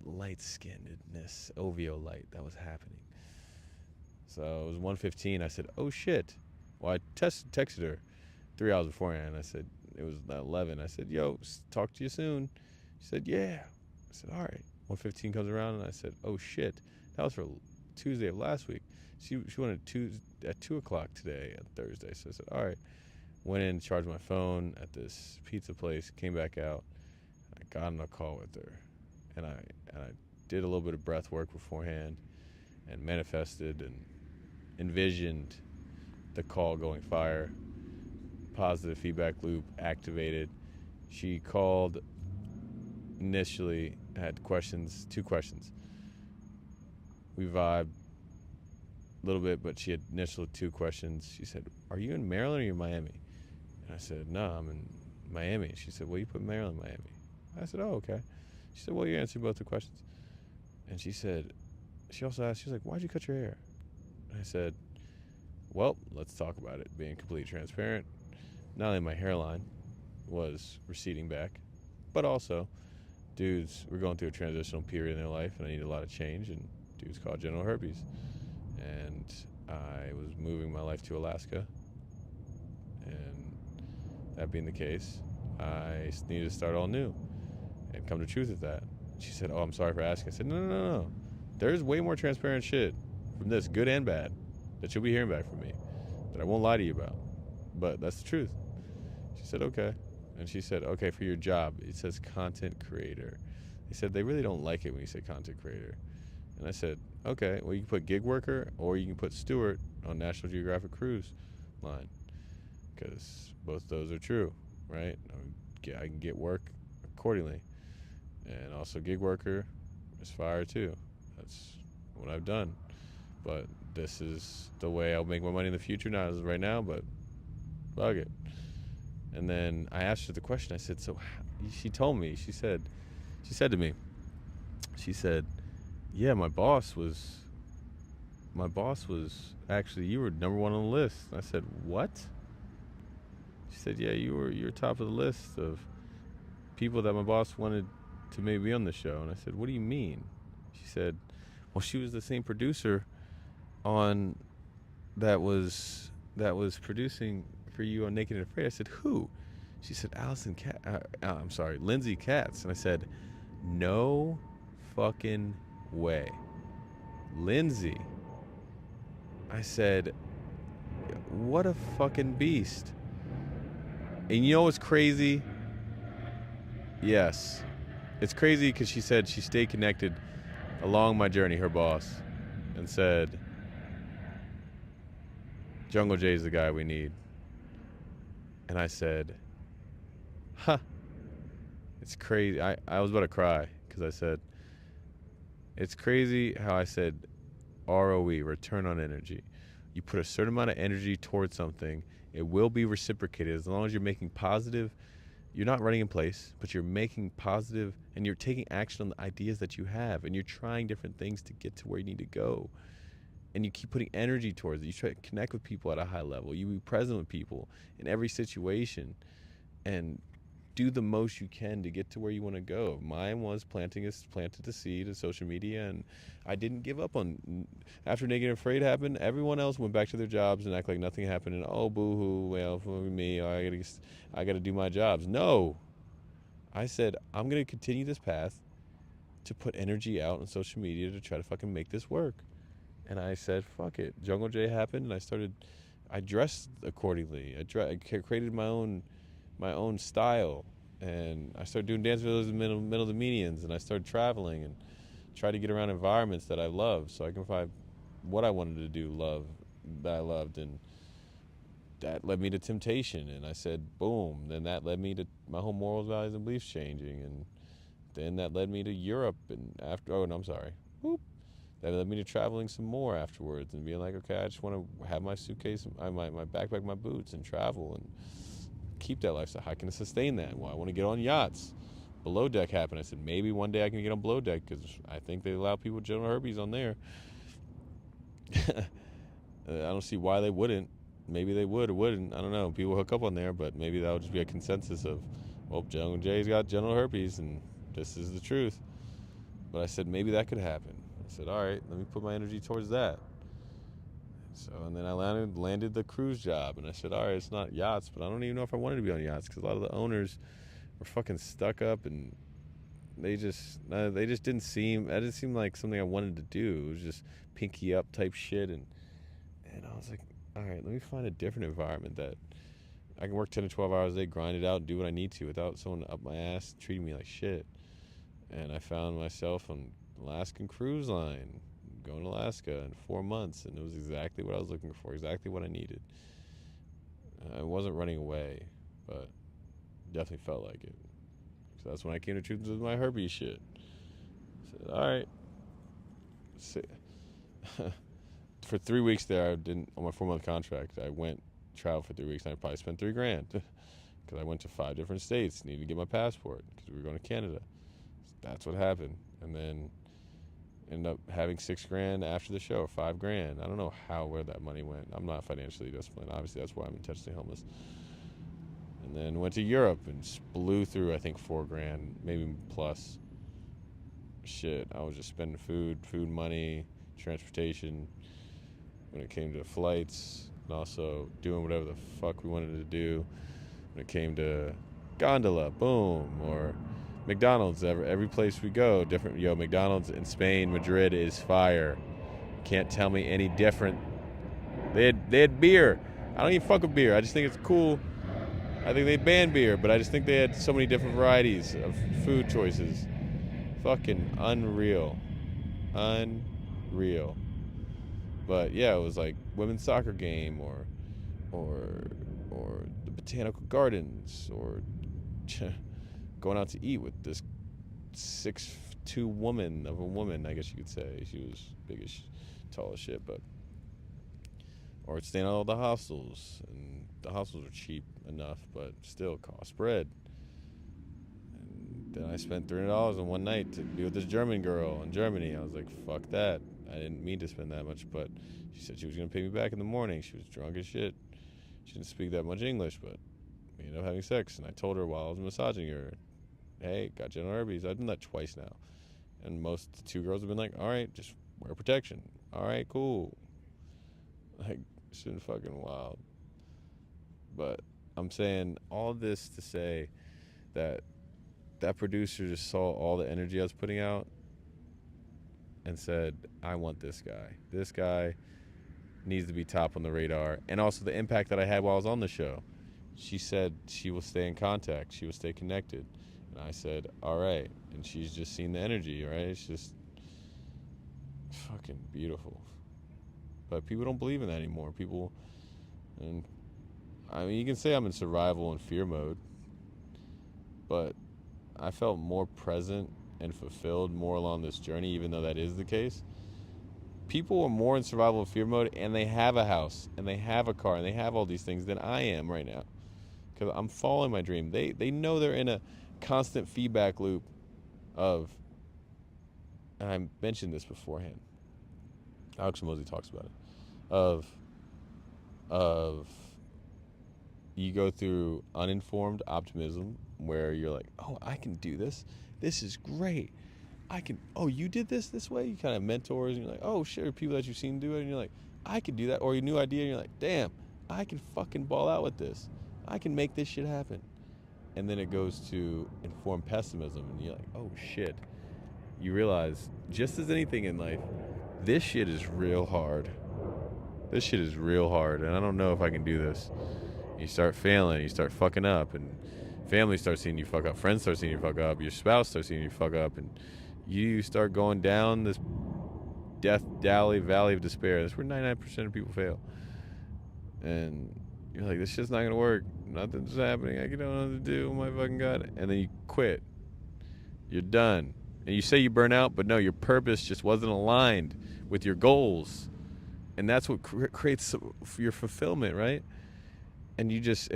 light-skinnedness, OVO light that was happening. So it was 1:15. I said, oh shit. Well, I texted her 3 hours beforehand. I said, it was 11. I said, yo, talk to you soon. She said, yeah. I said, all right. 1:15 comes around, and I said, oh shit. That was for Tuesday of last week. She wanted at 2 o'clock today, on Thursday. So I said, all right. Went in, charged my phone at this pizza place, came back out. I got on a call with her. And I did a little bit of breath work beforehand and manifested and envisioned the call going fire. Positive feedback loop activated. She called initially, had 2 questions. We vibed a little bit, but she had initial 2 questions. She said, are you in Maryland or are you in Miami? And I said, no, I'm in Miami. She said, well, you put Maryland, Miami. I said, oh, okay. She said, well, you answered both the questions. And she also asked, she was like, why'd you cut your hair? And I said, well, let's talk about it. Being completely transparent, not only my hairline was receding back, but also dudes were going through a transitional period in their life, and I needed a lot of change, and dudes caught genital herpes. And I was moving my life to Alaska, and that being the case, I needed to start all new and come to truth with that. She said, oh, I'm sorry for asking. I said, no. There's way more transparent shit from this, good and bad, that you'll be hearing back from me, that I won't lie to you about. But that's the truth. She said, okay. And she said, okay, for your job, it says content creator. They said they really don't like it when you say content creator. And I said, okay, well, you can put gig worker or you can put steward on National Geographic Cruise Line, because both those are true, right? I can get work accordingly. And also gig worker is fire too. That's what I've done. But this is the way I'll make my money in the future, not as right now, but fuck it. And then I asked her the question. I said, so she told me, she said to me, she said, yeah, my boss was actually, you were number one on the list. And I said, what? She said, yeah, you were top of the list of people that my boss wanted to maybe be on the show. And I said, what do you mean? She said, well, she was the same producer on that was producing for you on Naked and Afraid. I said, who? She said, Lindsay Katz. And I said, no fucking way. Lindsay. I said, what a fucking beast. And you know what's crazy? Yes. It's crazy because she said she stayed connected along my journey, her boss, and said, Jungle Jay's the guy we need. And I said, huh. It's crazy. I was about to cry because I said, it's crazy how I said ROE, return on energy. You put a certain amount of energy towards something, it will be reciprocated as long as you're making positive. You're not running in place, but you're making positive and you're taking action on the ideas that you have, and you're trying different things to get to where you need to go. And you keep putting energy towards it. You try to connect with people at a high level. You be present with people in every situation and do the most you can to get to where you want to go. Mine was planted the seed of social media, and I didn't give up on. After Naked and Afraid happened, everyone else went back to their jobs and act like nothing happened. And oh, boo-hoo, well, for me, I got to do my jobs. No, I said I'm gonna continue this path to put energy out on social media to try to fucking make this work. And I said, fuck it. Jungle Jay happened, and I dressed accordingly. I created my own style, and I started doing dance videos in the middle of the medians, and I started traveling and tried to get around environments that I love so I can find what I wanted to do, that I loved, and that led me to temptation. And I said, boom. Then that led me to my whole morals, values, and beliefs changing, and then that led me to Europe, and that led me to traveling some more afterwards and being like, okay, I just want to have my suitcase, my backpack, my boots, and travel and keep that lifestyle. How can I sustain that? Well, I want to get on yachts. Below deck happened. I said, maybe one day I can get on below deck because I think they allow people with genital herpes on there. I don't see why they wouldn't. Maybe they would or wouldn't. I don't know. People hook up on there, but maybe that would just be a consensus of, well, Jungle Jay's got genital herpes and this is the truth. But I said, maybe that could happen. I said, all right, let me put my energy towards that. So, and then I landed the cruise job, and I said, all right, it's not yachts, but I don't even know if I wanted to be on yachts because a lot of the owners were fucking stuck up, and they just didn't seem like something I wanted to do. It was just pinky up type shit, and I was like, all right, let me find a different environment that I can work 10 to 12 hours a day, grind it out, and do what I need to without someone up my ass treating me like shit. And I found myself on Alaskan Cruise Line, going to Alaska in 4 months, and it was exactly what I was looking for, exactly what I needed. I wasn't running away, but definitely felt like it. So that's when I came to truth with my herpes shit. I said, all right. For 3 weeks there, on my 4-month contract, I went travel for 3 weeks, and I probably spent $3,000 because I went to 5 different states, needed to get my passport because we were going to Canada. That's what happened. And then Ended up having $6,000 after the show, or $5,000. I don't know where that money went. I'm not financially disciplined. Obviously, that's why I'm intentionally homeless. And then went to Europe and blew through, I think, $4,000, maybe plus. Shit, I was just spending food money, transportation, when it came to flights, and also doing whatever the fuck we wanted to do. When it came to gondola, boom, or McDonald's. Every place we go, different. McDonald's in Spain, Madrid is fire. Can't tell me any different. They had beer. I don't even fuck with beer. I just think it's cool. I think they banned beer, but I just think they had so many different varieties of food choices. Fucking unreal. But yeah, it was like women's soccer game, or the botanical gardens, or going out to eat with this 6'2" woman, I guess you could say. She was big as tall as shit, but or staying at all the hostels, and the hostels were cheap enough, but still cost bread. And then I spent $300 on one night to be with this German girl in Germany. I was like, fuck that. I didn't mean to spend that much, but she said she was going to pay me back in the morning. She was drunk as shit. She didn't speak that much English, but we ended up having sex. And I told her while I was massaging her, hey, got genital herpes. I've done that twice now. And most two girls have been like, all right, just wear protection. All right, cool. Like, it's been fucking wild. But I'm saying all this to say that producer just saw all the energy I was putting out and said, I want this guy. This guy needs to be top on the radar. And also the impact that I had while I was on the show. She said she will stay in contact. She will stay connected. And I said, all right. And she's just seen the energy, right? It's just fucking beautiful. But people don't believe in that anymore. And I mean, you can say I'm in survival and fear mode, but I felt more present and fulfilled more along this journey, even though that is the case. People are more in survival and fear mode, and they have a house, and they have a car, and they have all these things than I am right now, because I'm following my dream. They know they're in a constant feedback loop of, and I mentioned this beforehand, Alex Mosley talks about it, of you go through uninformed optimism where you're like, oh, I can do this. This is great. Oh, you did this way? You kind of mentors, and you're like, oh, shit, people that you've seen do it, and you're like, I can do that. Or a new idea, and you're like, damn, I can fucking ball out with this. I can make this shit happen. And then it goes to informed pessimism, and you're like, oh, shit. You realize, just as anything in life, this shit is real hard. This shit is real hard, and I don't know if I can do this. You start failing, you start fucking up, and family starts seeing you fuck up, friends start seeing you fuck up, your spouse starts seeing you fuck up, and you start going down this valley of despair. That's where 99% of people fail. And you're like, this shit's not gonna work. Nothing's happening. I don't know what to do. Oh my fucking God. And then you quit. You're done. And you say you burn out, but no, your purpose just wasn't aligned with your goals. And that's what creates your fulfillment, right? And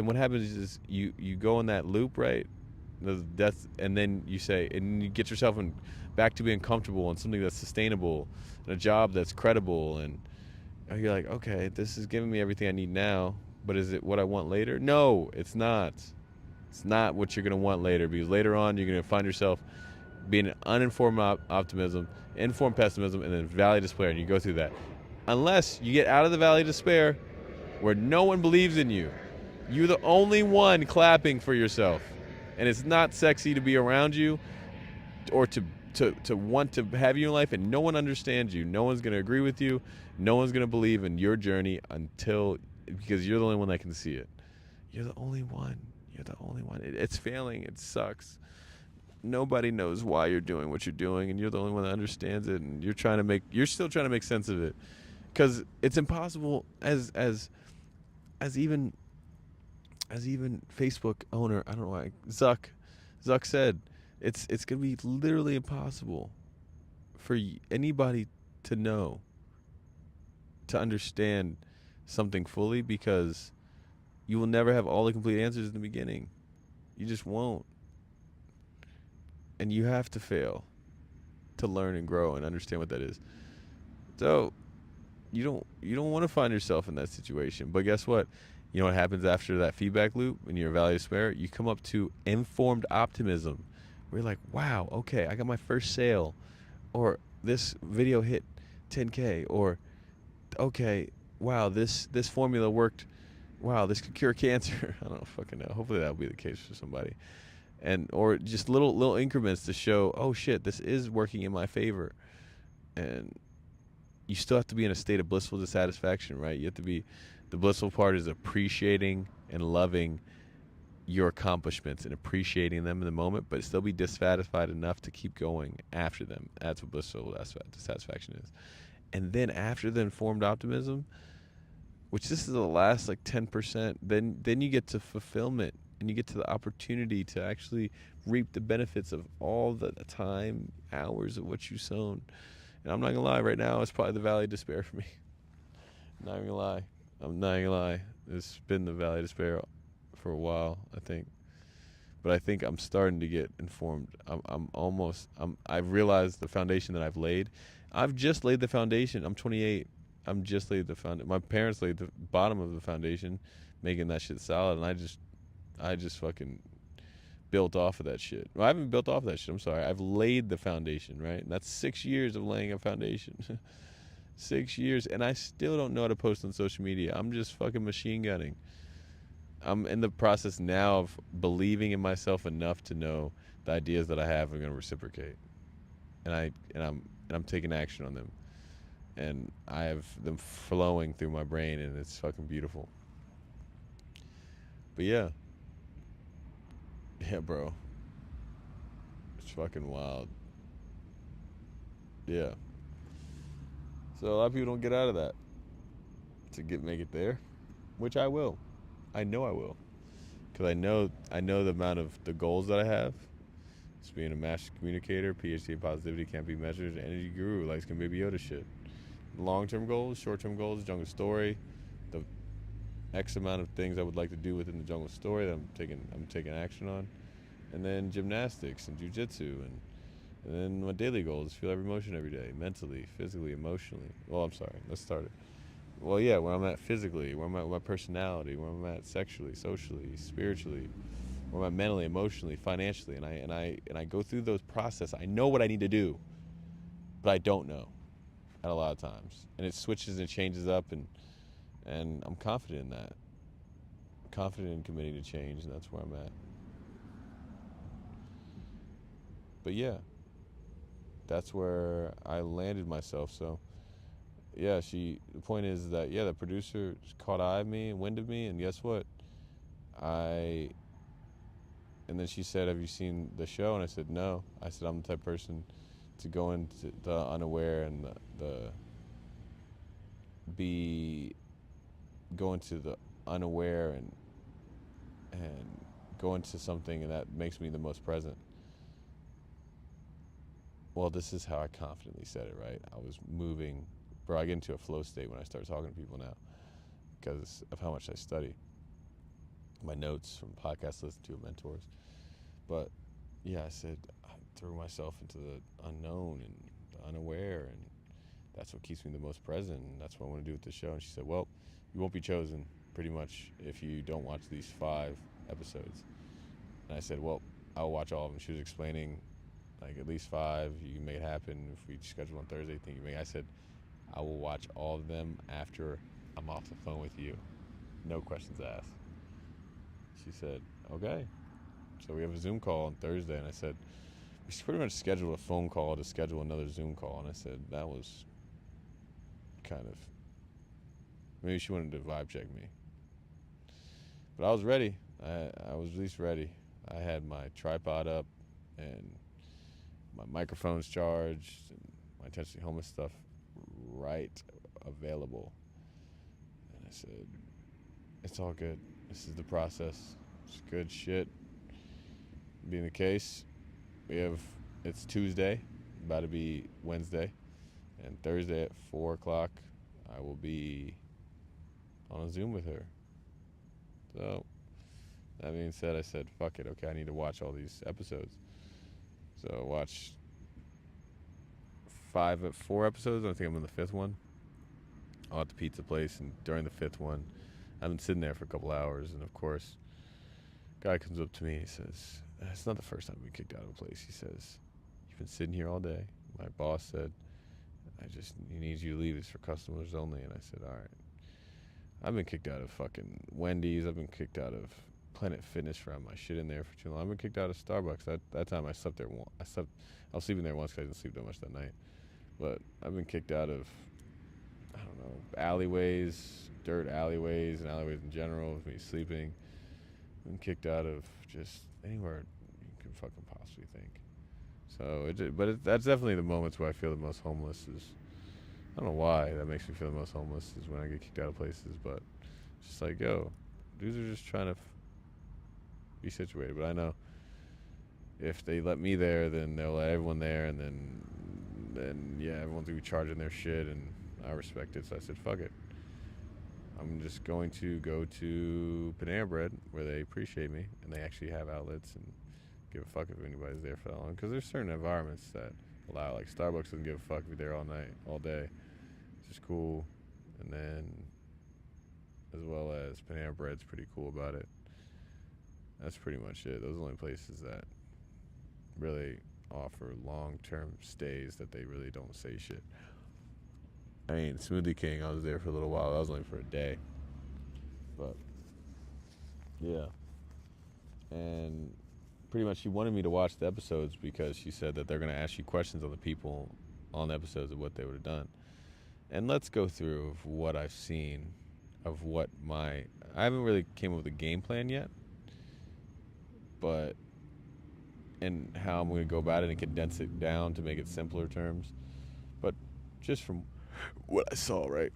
what happens is you go in that loop, right? And then you say, and you get yourself back to being comfortable and something that's sustainable, and a job that's credible, and you're like, okay, this is giving me everything I need now, but is it what I want later? No, it's not. It's not what you're gonna want later, because later on you're gonna find yourself being an uninformed optimism, informed pessimism, and then valley of despair, and you go through that. Unless you get out of the valley of despair, where no one believes in you. You're the only one clapping for yourself. And it's not sexy to be around you or to want to have you in life, and no one understands you. No one's going to agree with you. No one's going to believe in your journey because you're the only one that can see it. You're the only one. You're the only one. It's failing. It sucks. Nobody knows why you're doing what you're doing, and you're the only one that understands it, and you're still trying to make sense of it. Because it's impossible as even Facebook owner, I don't know why, Zuck said, it's going to be literally impossible for anybody to understand something fully, because you will never have all the complete answers in the beginning. You just won't. And you have to fail to learn and grow and understand what that is. So you don't want to find yourself in that situation. But guess what? You know what happens after that feedback loop when you're a value despair? You come up to informed optimism. Where you're like, wow, okay, I got my first sale, or this video hit 10K, or okay, wow, this formula worked. Wow, this could cure cancer. I don't fucking know. Hopefully that'll be the case for somebody. And or just little increments to show, oh shit, this is working in my favor. And you still have to be in a state of blissful dissatisfaction, right? You have to be, the blissful part is appreciating and loving your accomplishments and appreciating them in the moment, but still be dissatisfied enough to keep going after them. That's what blissful dissatisfaction is. And then after the informed optimism, which this is the last like 10%, then you get to fulfillment, and you get to the opportunity to actually reap the benefits of all the time, hours of what you've sown. And I'm not gonna lie, right now it's probably the valley of despair for me. I'm not gonna lie. It's been the valley of despair for a while, I think. But I think I'm starting to get informed. I've realized the foundation that I've laid. I've just laid the foundation. I'm 28. I'm just laid the foundation. My parents laid the bottom of the foundation, making that shit solid, and I just fucking built off of that shit. Well, I haven't built off of that shit. I'm sorry. I've laid the foundation, right? And that's 6 years of laying a foundation. 6 years, and I still don't know how to post on social media. I'm just fucking machine gunning. I'm in the process now of believing in myself enough to know the ideas that I have are going to reciprocate, and I'm taking action on them, and I have them flowing through my brain, and it's fucking beautiful. But yeah, bro, it's fucking wild. Yeah. So a lot of people don't get out of that to make it there, which I will. I know I will, because I know the amount of the goals that I have. Just being a master communicator, PhD in positivity, can't be measured, energy guru, like some Baby Yoda shit. Long-term goals, short-term goals, jungle story, the X amount of things I would like to do within the jungle story that I'm taking action on, and then gymnastics and jiu-jitsu, and then my daily goal is feel every emotion every day, mentally, physically, emotionally. Well, I'm sorry, let's start it. Well, yeah, where I'm at physically, where I'm at with my personality, where I'm at sexually, socially, spiritually, where I'm at mentally, emotionally, financially, and I go through those processes. I know what I need to do, but I don't know at a lot of times, and it switches and changes up, and I'm confident in that. I'm confident in committing to change, and that's where I'm at. But yeah, that's where I landed myself. So yeah, the point is that, yeah, the producer caught eye of me and wind of me, and guess what? And then she said, have you seen the show? And I said, no. I said, I'm the type of person to go into the unaware and go into the unaware and go into something, and that makes me the most present. Well, this is how I confidently said it, right? I was moving. Bro, I get into a flow state when I start talking to people now because of how much I study. My notes from podcasts, listen to, mentors. But yeah, I threw myself into the unknown and the unaware, and that's what keeps me the most present, and that's what I want to do with the show. And she said, well, you won't be chosen pretty much if you don't watch these 5 episodes. And I said, well, I'll watch all of them. She was explaining, like, at least 5, you can make it happen. If we schedule on Thursday, I said, I will watch all of them after I'm off the phone with you. No questions asked. She said, okay. So we have a Zoom call on Thursday, and I said, we pretty much scheduled a phone call to schedule another Zoom call. And I said, that was kind of, maybe she wanted to vibe check me. But I was ready. I was at least ready. I had my tripod up and my microphone's charged and my intentionally homeless stuff right available. And I said, it's all good. This is the process. It's good shit. Being the case, it's Tuesday, about to be Wednesday, and Thursday at 4 o'clock, I will be on a Zoom with her. So, that being said, I said, fuck it, okay, I need to watch all these episodes. So I watched 4 episodes. I think I'm on the 5th one. I'm at the pizza place, and during the 5th one, I've been sitting there for a couple hours, and of course, guy comes up to me. He says, "It's not the first time we kicked out of a place." He says, "You've been sitting here all day. My boss said, he needs you to leave. It's for customers only." And I said, "All right." I've been kicked out of fucking Wendy's. I've been kicked out of Planet Fitness for having my shit in there for too long. I've been kicked out of Starbucks. That time I slept there. I was sleeping there once because I didn't sleep that much that night. But I've been kicked out of, I don't know, alleyways, dirt alleyways, and alleyways in general with me sleeping. I've been kicked out of just anywhere you can fucking possibly think. So, that's definitely the moments where I feel the most homeless. I don't know why that makes me feel the most homeless is when I get kicked out of places, but it's just like, yo, dudes are just trying to be situated. But I know if they let me there, then they'll let everyone there, and then yeah, everyone's gonna be charging their shit, and I respect it. So I said, fuck it. I'm just going to go to Panera Bread where they appreciate me and they actually have outlets and give a fuck if anybody's there for that long. Because there's certain environments that allow, like Starbucks doesn't give a fuck if you're there all night, all day. It's just cool. And then, as well as Panera Bread's pretty cool about it. That's pretty much it. Those are the only places that really offer long-term stays that they really don't say shit. I mean, Smoothie King, I was there for a little while. That was only for a day. But, yeah. And pretty much she wanted me to watch the episodes because she said that they're going to ask you questions on the people on the episodes of what they would have done. And let's go through of what I've seen of what I haven't really came up with a game plan yet. But, and how I'm going to go about it and condense it down to make it simpler terms. But just from what I saw, right?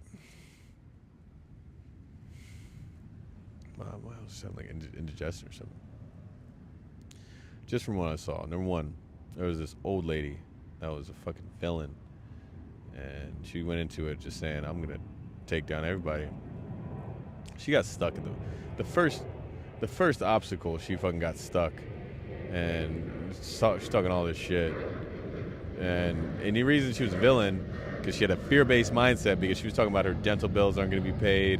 Wow, it sounded like indigestion or something. Just from what I saw, number one, there was this old lady that was a fucking villain, and she went into it just saying, "I'm gonna take down everybody." She got stuck in the first obstacle. She fucking got stuck, and stuck in all this shit. And the reason she was a villain, because she had a fear-based mindset, because she was talking about her dental bills aren't going to be paid,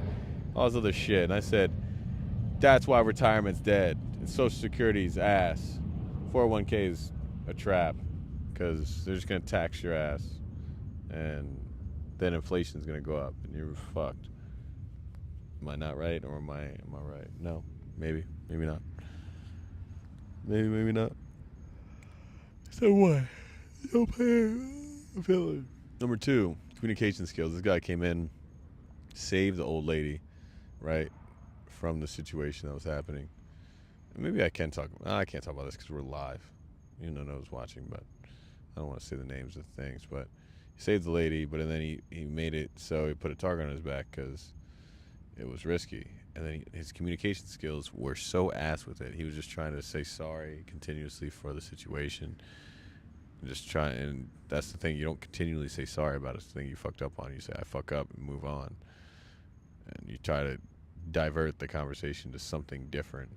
all this other shit. And I said, that's why retirement's dead. And Social Security's ass. 401k is a trap, because they're just going to tax your ass. And then inflation's going to go up, and you're fucked. Am I not right, or am I right? No. Maybe not. Maybe not. So what? Number two, communication skills. This guy came in, saved the old lady, right, from the situation that was happening. And maybe I can't talk about this because we're live. You know, no one's watching, but I don't want to say the names of things. But he saved the lady, but then he made it so he put a target on his back because it was risky. And then his communication skills were so ass with it. He was just trying to say sorry continuously for the situation. And that's the thing, you don't continually say sorry about it. It's the thing you fucked up on. You say, I fuck up, and move on. And you try to divert the conversation to something different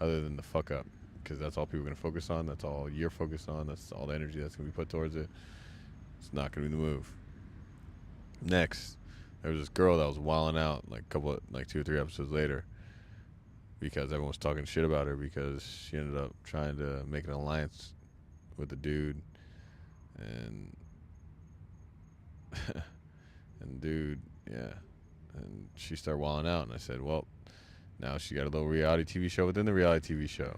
other than the fuck up, because that's all people are going to focus on. That's all you're focused on. That's all the energy that's going to be put towards it. It's not going to be the move. Next, there was this girl that was wilding out like 2 or 3 episodes later because everyone was talking shit about her because she ended up trying to make an alliance with the dude, and and she started wilding out, and I said, well, now she got a little reality TV show within the reality TV show.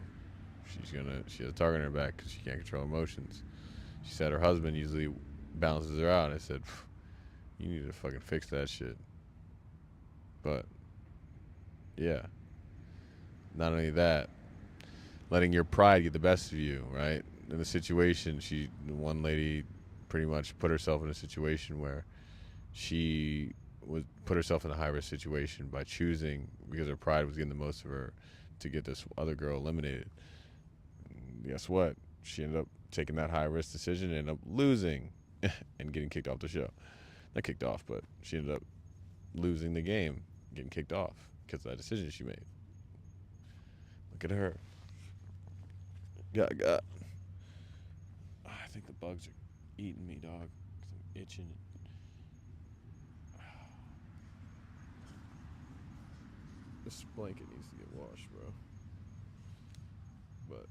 She has a target on her back because she can't control emotions. She said her husband usually balances her out. I said, you need to fucking fix that shit. But yeah, not only that, letting your pride get the best of you, right? In the situation, one lady pretty much put herself in a situation where she would put herself in a high-risk situation by choosing, because her pride was getting the most of her, to get this other girl eliminated. And guess what? She ended up taking that high-risk decision and ended up losing and getting kicked off the show. Not kicked off, but she ended up losing the game, getting kicked off because of that decision she made. Look at her. God. I think the bugs are eating me, dog. itching. This blanket needs to get washed, bro. But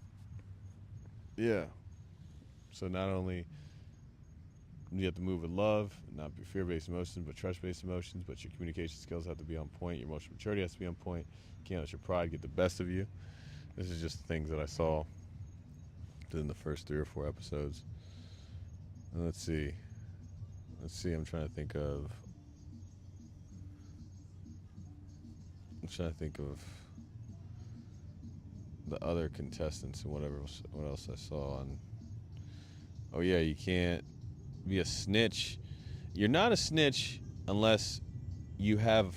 yeah. So not only you have to move with love, not be fear-based emotions, but trust-based emotions, but your communication skills have to be on point. Your emotional maturity has to be on point. You can't let your pride get the best of you. This is just things that I saw in the first 3 or 4 episodes. And let's see. I'm trying to think of the other contestants and what else I saw on. Oh yeah, you can't be a snitch. You're not a snitch unless you have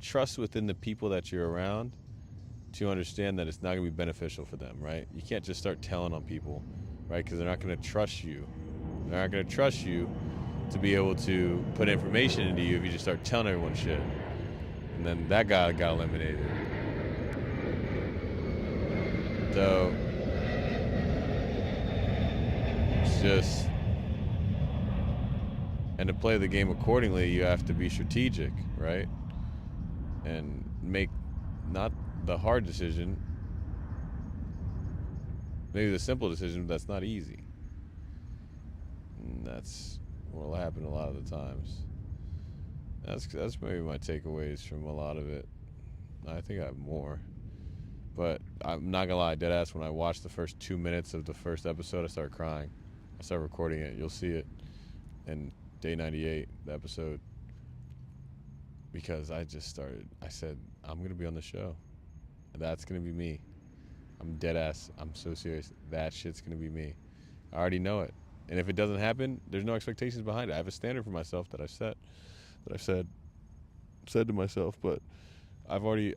trust within the people that you're around to understand that it's not going to be beneficial for them, right? You can't just start telling on people, right? Because they're not going to trust you. They're not going to trust you to be able to put information into you if you just start telling everyone shit. And then that guy got eliminated. So it's just, and to play the game accordingly, you have to be strategic, right? And make not the hard decision, maybe the simple decision, but that's not easy. And that's what will happen a lot of the times. That's maybe my takeaways from a lot of it. I think I have more. But I'm not gonna lie, deadass, when I watched the first 2 minutes of the first episode, I started crying. I started recording it. You'll see it in day 98, the episode. Because I said, I'm gonna be on the show. That's gonna be me. I'm deadass. I'm so serious. That shit's gonna be me. I already know it. And if it doesn't happen, there's no expectations behind it. I have a standard for myself that I've said to myself, but I've already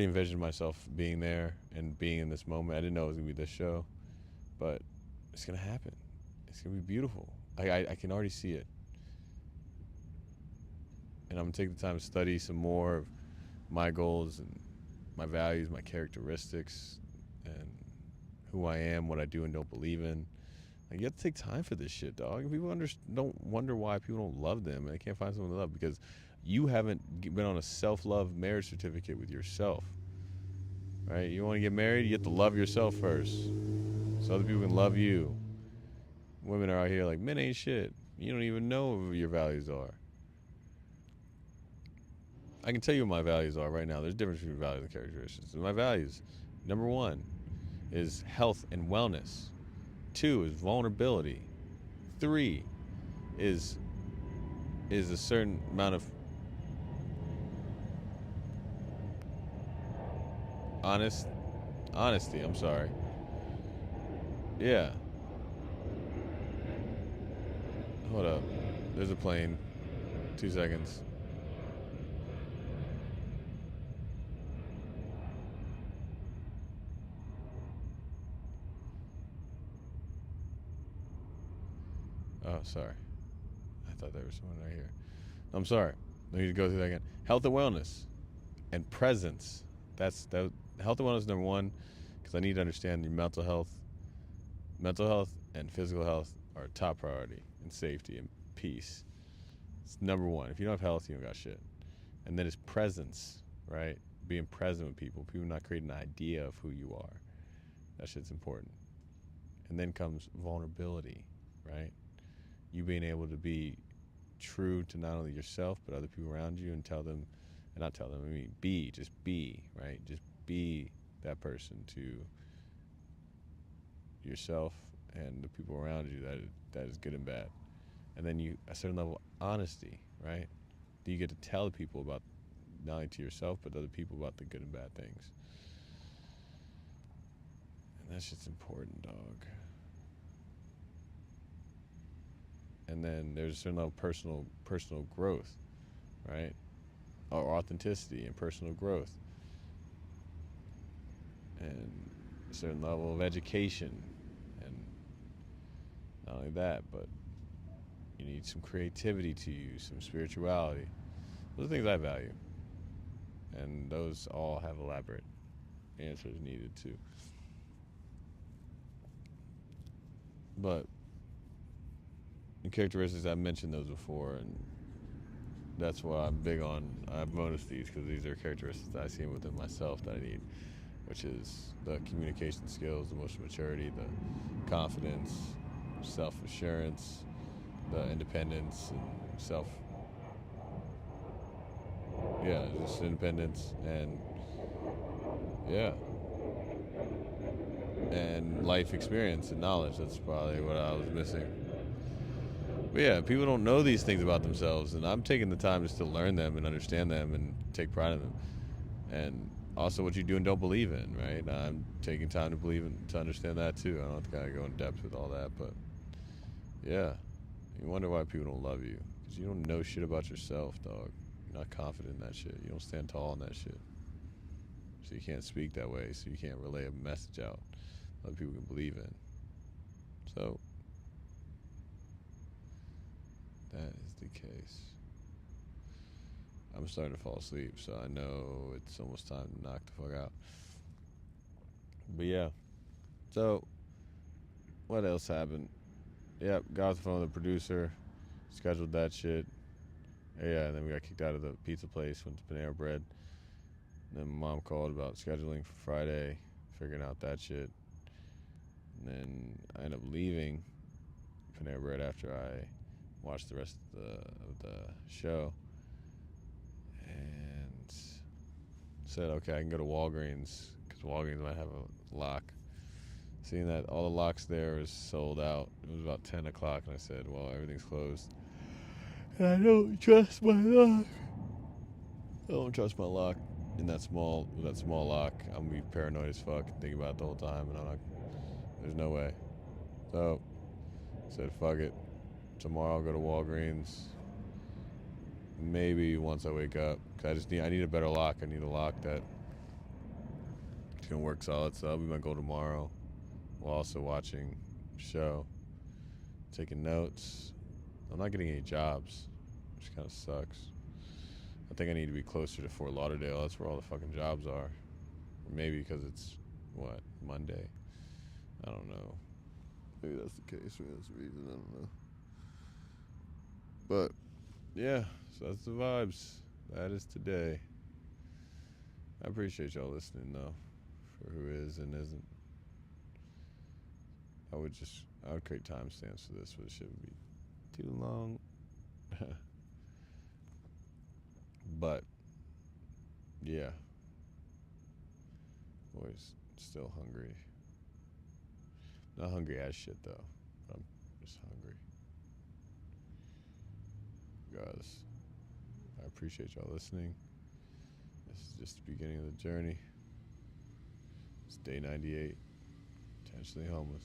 envisioned myself being there and being in this moment. I didn't know it was gonna be this show, but it's gonna happen. It's gonna be beautiful. I can already see it, and I'm gonna take the time to study some more of my goals and my values, my characteristics, and who I am, what I do and don't believe in. Like, you have to take time for this shit, dog. People don't wonder why people don't love them and they can't find someone to love, because you haven't been on a self-love marriage certificate with yourself, right? You want to get married, you have to love yourself first so other people can love you. Women are out here like, men ain't shit. You don't even know what your values are. I can tell you what my values are right now. There's a difference between values and characteristics. And my values, number 1 is health and wellness. 2 is vulnerability. 3 is a certain amount of honesty. I'm sorry. Yeah. Hold up. There's a plane. 2 seconds. Oh, sorry. I thought there was someone right here. I'm sorry. Let me go through that again. Health and wellness and presence. That's health and wellness is number 1, because I need to understand your mental health. Mental health and physical health are top priority, and safety and peace. It's number 1. If you don't have health, you don't got shit. And then it's presence, right? Being present with people not creating an idea of who you are. That shit's important. And then comes vulnerability, right? You being able to be true to not only yourself but other people around you, and just be, right? Just be that person to yourself and the people around you that is good and bad. And then a certain level of honesty, right? Do you get to tell the people about, not only to yourself but other people, about the good and bad things. And that shit's important, dog. And then there's a certain level of personal growth, right? Or authenticity and personal growth. And a certain level of education. And not only that, but you need some creativity to you, some spirituality. Those are things I value. And those all have elaborate answers needed too. But the characteristics, I've mentioned those before, and that's why I'm big on, I've noticed these, because these are characteristics that I see within myself that I need, which is the communication skills, the emotional maturity, the confidence, self-assurance, the independence, and just independence, and and life experience and knowledge. That's probably what I was missing. But yeah, people don't know these things about themselves, and I'm taking the time just to learn them and understand them and take pride in them. And also what you do and don't believe in, right? I'm taking time to believe in, to understand that too. I don't think I go in depth with all that, but yeah, you wonder why people don't love you, because you don't know shit about yourself, dog. You're not confident in that shit. You don't stand tall in that shit. So you can't speak that way, so you can't relay a message out other people can believe in. So that is the case. I'm starting to fall asleep, so I know it's almost time to knock the fuck out. But yeah. So what else happened? Yep, got off the phone with the producer, scheduled that shit. Yeah, and then we got kicked out of the pizza place, went to Panera Bread. Then my mom called about scheduling for Friday, figuring out that shit. And then I ended up leaving Panera Bread after I watched the rest of the show. And said, okay, I can go to Walgreens, because Walgreens might have a lock. Seeing that all the locks there is sold out. It was about 10 o'clock, and I said, well, everything's closed. And I don't trust my lock. I don't trust my lock in that small lock. I'm gonna be paranoid as fuck, thinking about it the whole time, and there's no way. So I said, fuck it. Tomorrow I'll go to Walgreens. Maybe once I wake up, because I need a better lock. I need a lock that's gonna work solid. So that'll be my goal tomorrow, while also watching the show, taking notes. I'm not getting any jobs, which kind of sucks. I think I need to be closer to Fort Lauderdale. That's where all the fucking jobs are. Or maybe because it's, Monday? I don't know. Maybe that's the case. Maybe that's the reason. I don't know. But, yeah. So that's the vibes. That is today. I appreciate y'all listening, though, for who is and isn't. I would create timestamps for this, but it shouldn't be too long. But yeah, always still hungry. Not hungry as shit though. I'm just hungry. Guys, I appreciate y'all listening. This is just the beginning of the journey. It's day 98. Intentionally homeless.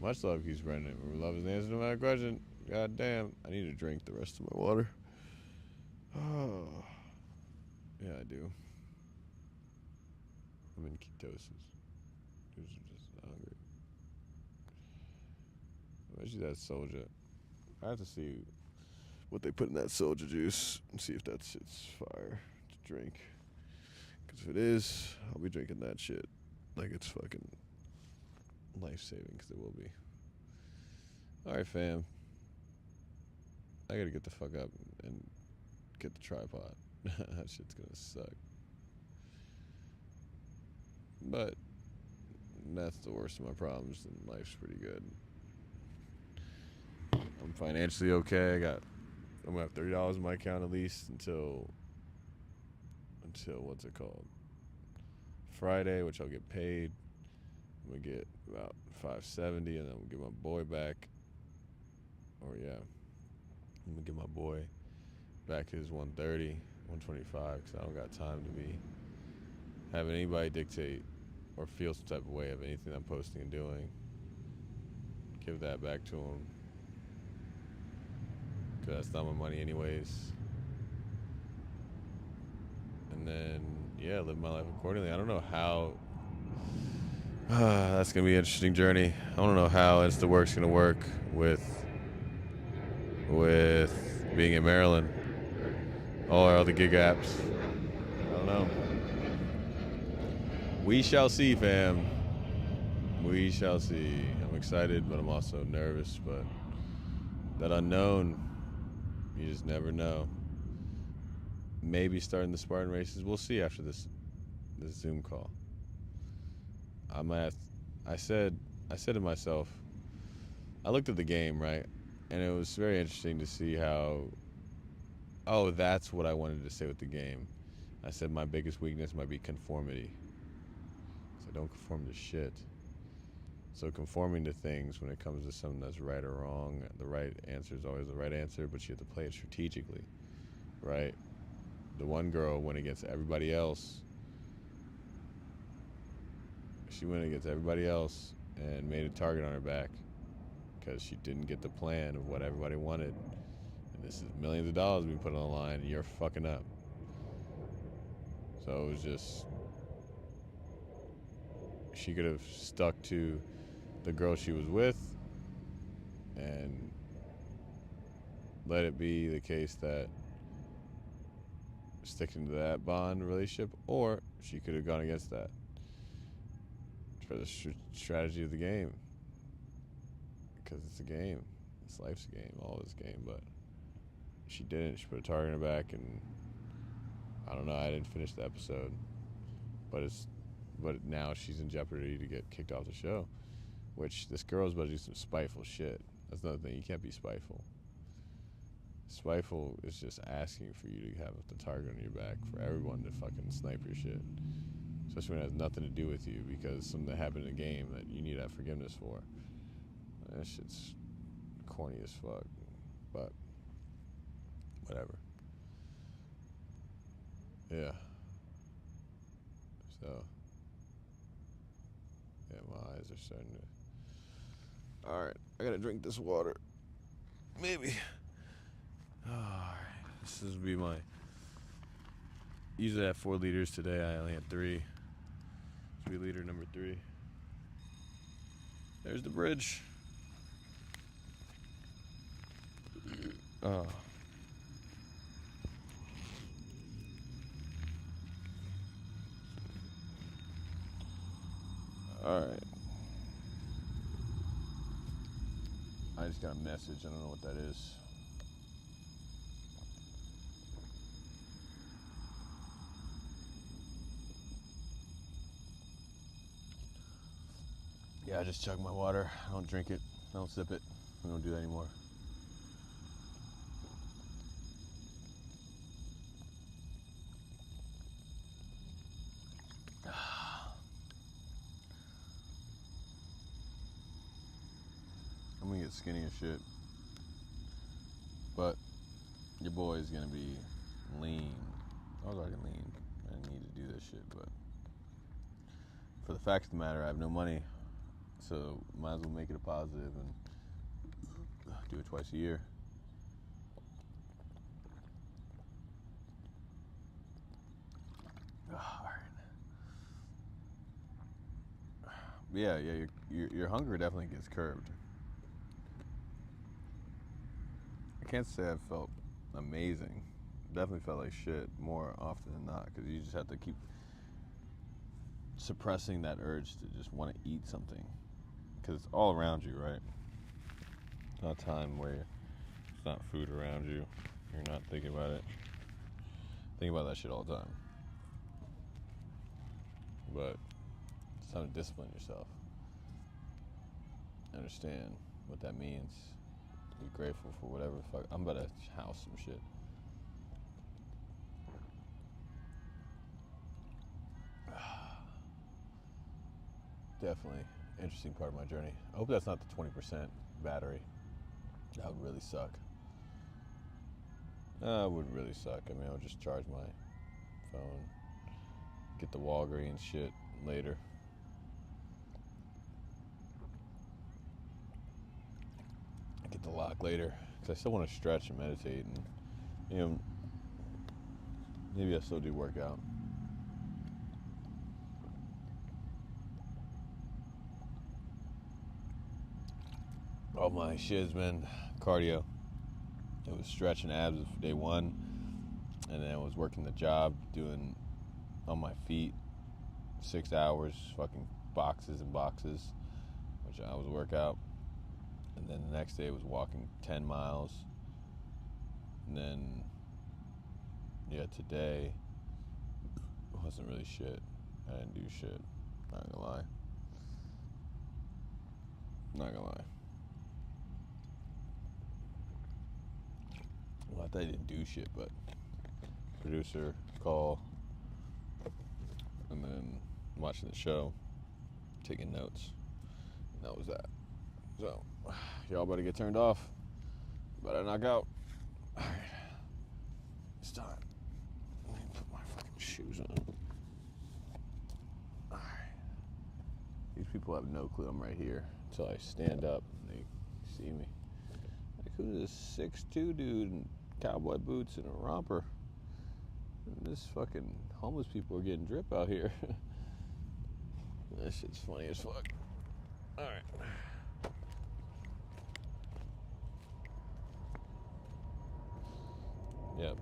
Much love, keeps Brendan. Remember, love is the answer to my question. God damn, I need to drink the rest of my water. Oh, yeah, I do. I'm in ketosis. I'm just hungry. Especially that Suja. I have to see what they put in that Suja juice and see if that shit's fire to drink. Because if it is, I'll be drinking that shit like it's fucking life-saving, because it will be. Alright, fam. I gotta get the fuck up and get the tripod. That shit's gonna suck. But that's the worst of my problems, and life's pretty good. I'm financially okay. I'm gonna have $30 in my account at least until what's it called? Friday, which I'll get paid. I'm gonna get about $570, and then I'm gonna get my boy back. I'm gonna give my boy back his $130, $125, because I don't got time to be having anybody dictate or feel some type of way of anything I'm posting and doing. Give that back to him, because that's not my money anyways. And then, live my life accordingly. I don't know how. That's gonna be an interesting journey. I don't know how Instawork's gonna work with being in Maryland. All our other gig apps. I don't know. We shall see, fam. We shall see. I'm excited, but I'm also nervous, but that unknown, you just never know. Maybe starting the Spartan races. We'll see after this Zoom call. I said to myself, I looked at the game, right? And it was very interesting to see how, oh, that's what I wanted to say with the game. I said my biggest weakness might be conformity. So don't conform to shit. So conforming to things when it comes to something that's right or wrong, the right answer is always the right answer, but you have to play it strategically, right? The one girl went against everybody else. She went against everybody else and made a target on her back because she didn't get the plan of what everybody wanted. And this is millions of dollars being put on the line, and you're fucking up. So it was just, she could have stuck to the girl she was with and let it be the case that sticking to that bond relationship, or she could have gone against that for the strategy of the game, because it's a game. It's life's a game, all is a game. But she didn't. She put a target on her back, and I don't know. I didn't finish the episode, but now she's in jeopardy to get kicked off the show. Which this girl's about to do some spiteful shit. That's another thing. You can't be spiteful. Spiteful is just asking for you to have the target on your back for everyone to fucking snipe your shit. Especially when it has nothing to do with you because something that happened in a game that you need to have forgiveness for. That shit's corny as fuck. But whatever. Yeah. So yeah, my eyes are starting to. Alright, I gotta drink this water. Maybe. Alright. This will be my. Usually I have 4 liters today. I only had 3. 3 liter number 3. There's the bridge. Oh. Alright. I just got a message. I don't know what that is. Yeah, I just chug my water. I don't drink it. I don't sip it. I don't do that anymore. I'm gonna get skinny as shit. But your boy is gonna be lean. I was already lean. I didn't need to do this shit, but for the fact of the matter, I have no money. So might as well make it a positive and do it twice a year. Alright. Yeah, your hunger definitely gets curbed. I can't say I've felt amazing. Definitely felt like shit more often than not, because you just have to keep suppressing that urge to just want to eat something, because it's all around you, right? It's not a time where it's not food around you. You're not thinking about it. Think about that shit all the time. But it's time to discipline yourself. Understand what that means. Be grateful for whatever the fuck. I'm about to house some shit. Definitely interesting part of my journey. I hope that's not the 20% battery. That would really suck. It wouldn't really suck. I mean, I'll just charge my phone, get the Walgreens shit later. Get the lock later, because I still want to stretch and meditate, and maybe I still do work out. All my shit's been cardio. It was stretching abs for day 1, and then I was working the job, doing on my feet 6 hours, fucking boxes and boxes, which I was a workout. And then the next day was walking 10 miles. And then, yeah, today wasn't really shit. I didn't do shit. Not gonna lie. Not gonna lie. Well, I thought I didn't do shit, but producer, call, and then watching the show, taking notes. And that was that. So, y'all better get turned off. Better knock out. Alright. It's time. Let me put my fucking shoes on. Alright. These people have no clue I'm right here until I stand up and they see me. Like, who's this 6'2" dude in cowboy boots and a romper? And this fucking homeless people are getting drip out here. That shit's funny as fuck. Alright. Yep,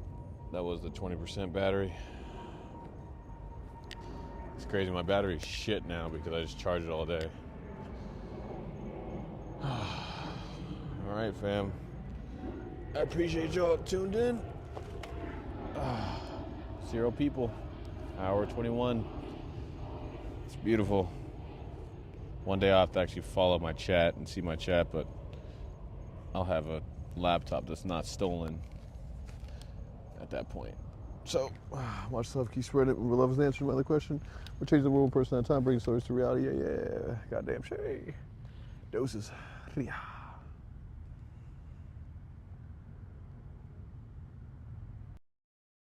that was the 20% battery. It's crazy, my battery's shit now because I just charged it all day. Alright, fam. I appreciate y'all tuned in. 0 people. Hour 21. It's beautiful. One day I'll have to actually follow my chat and see my chat, but I'll have a laptop that's not stolen at that point. So, much love, keep spreading it. Love is answering my other question. We're changing the world one person at a time, bringing stories to reality. Yeah. Goddamn shit. Doses. Yeah.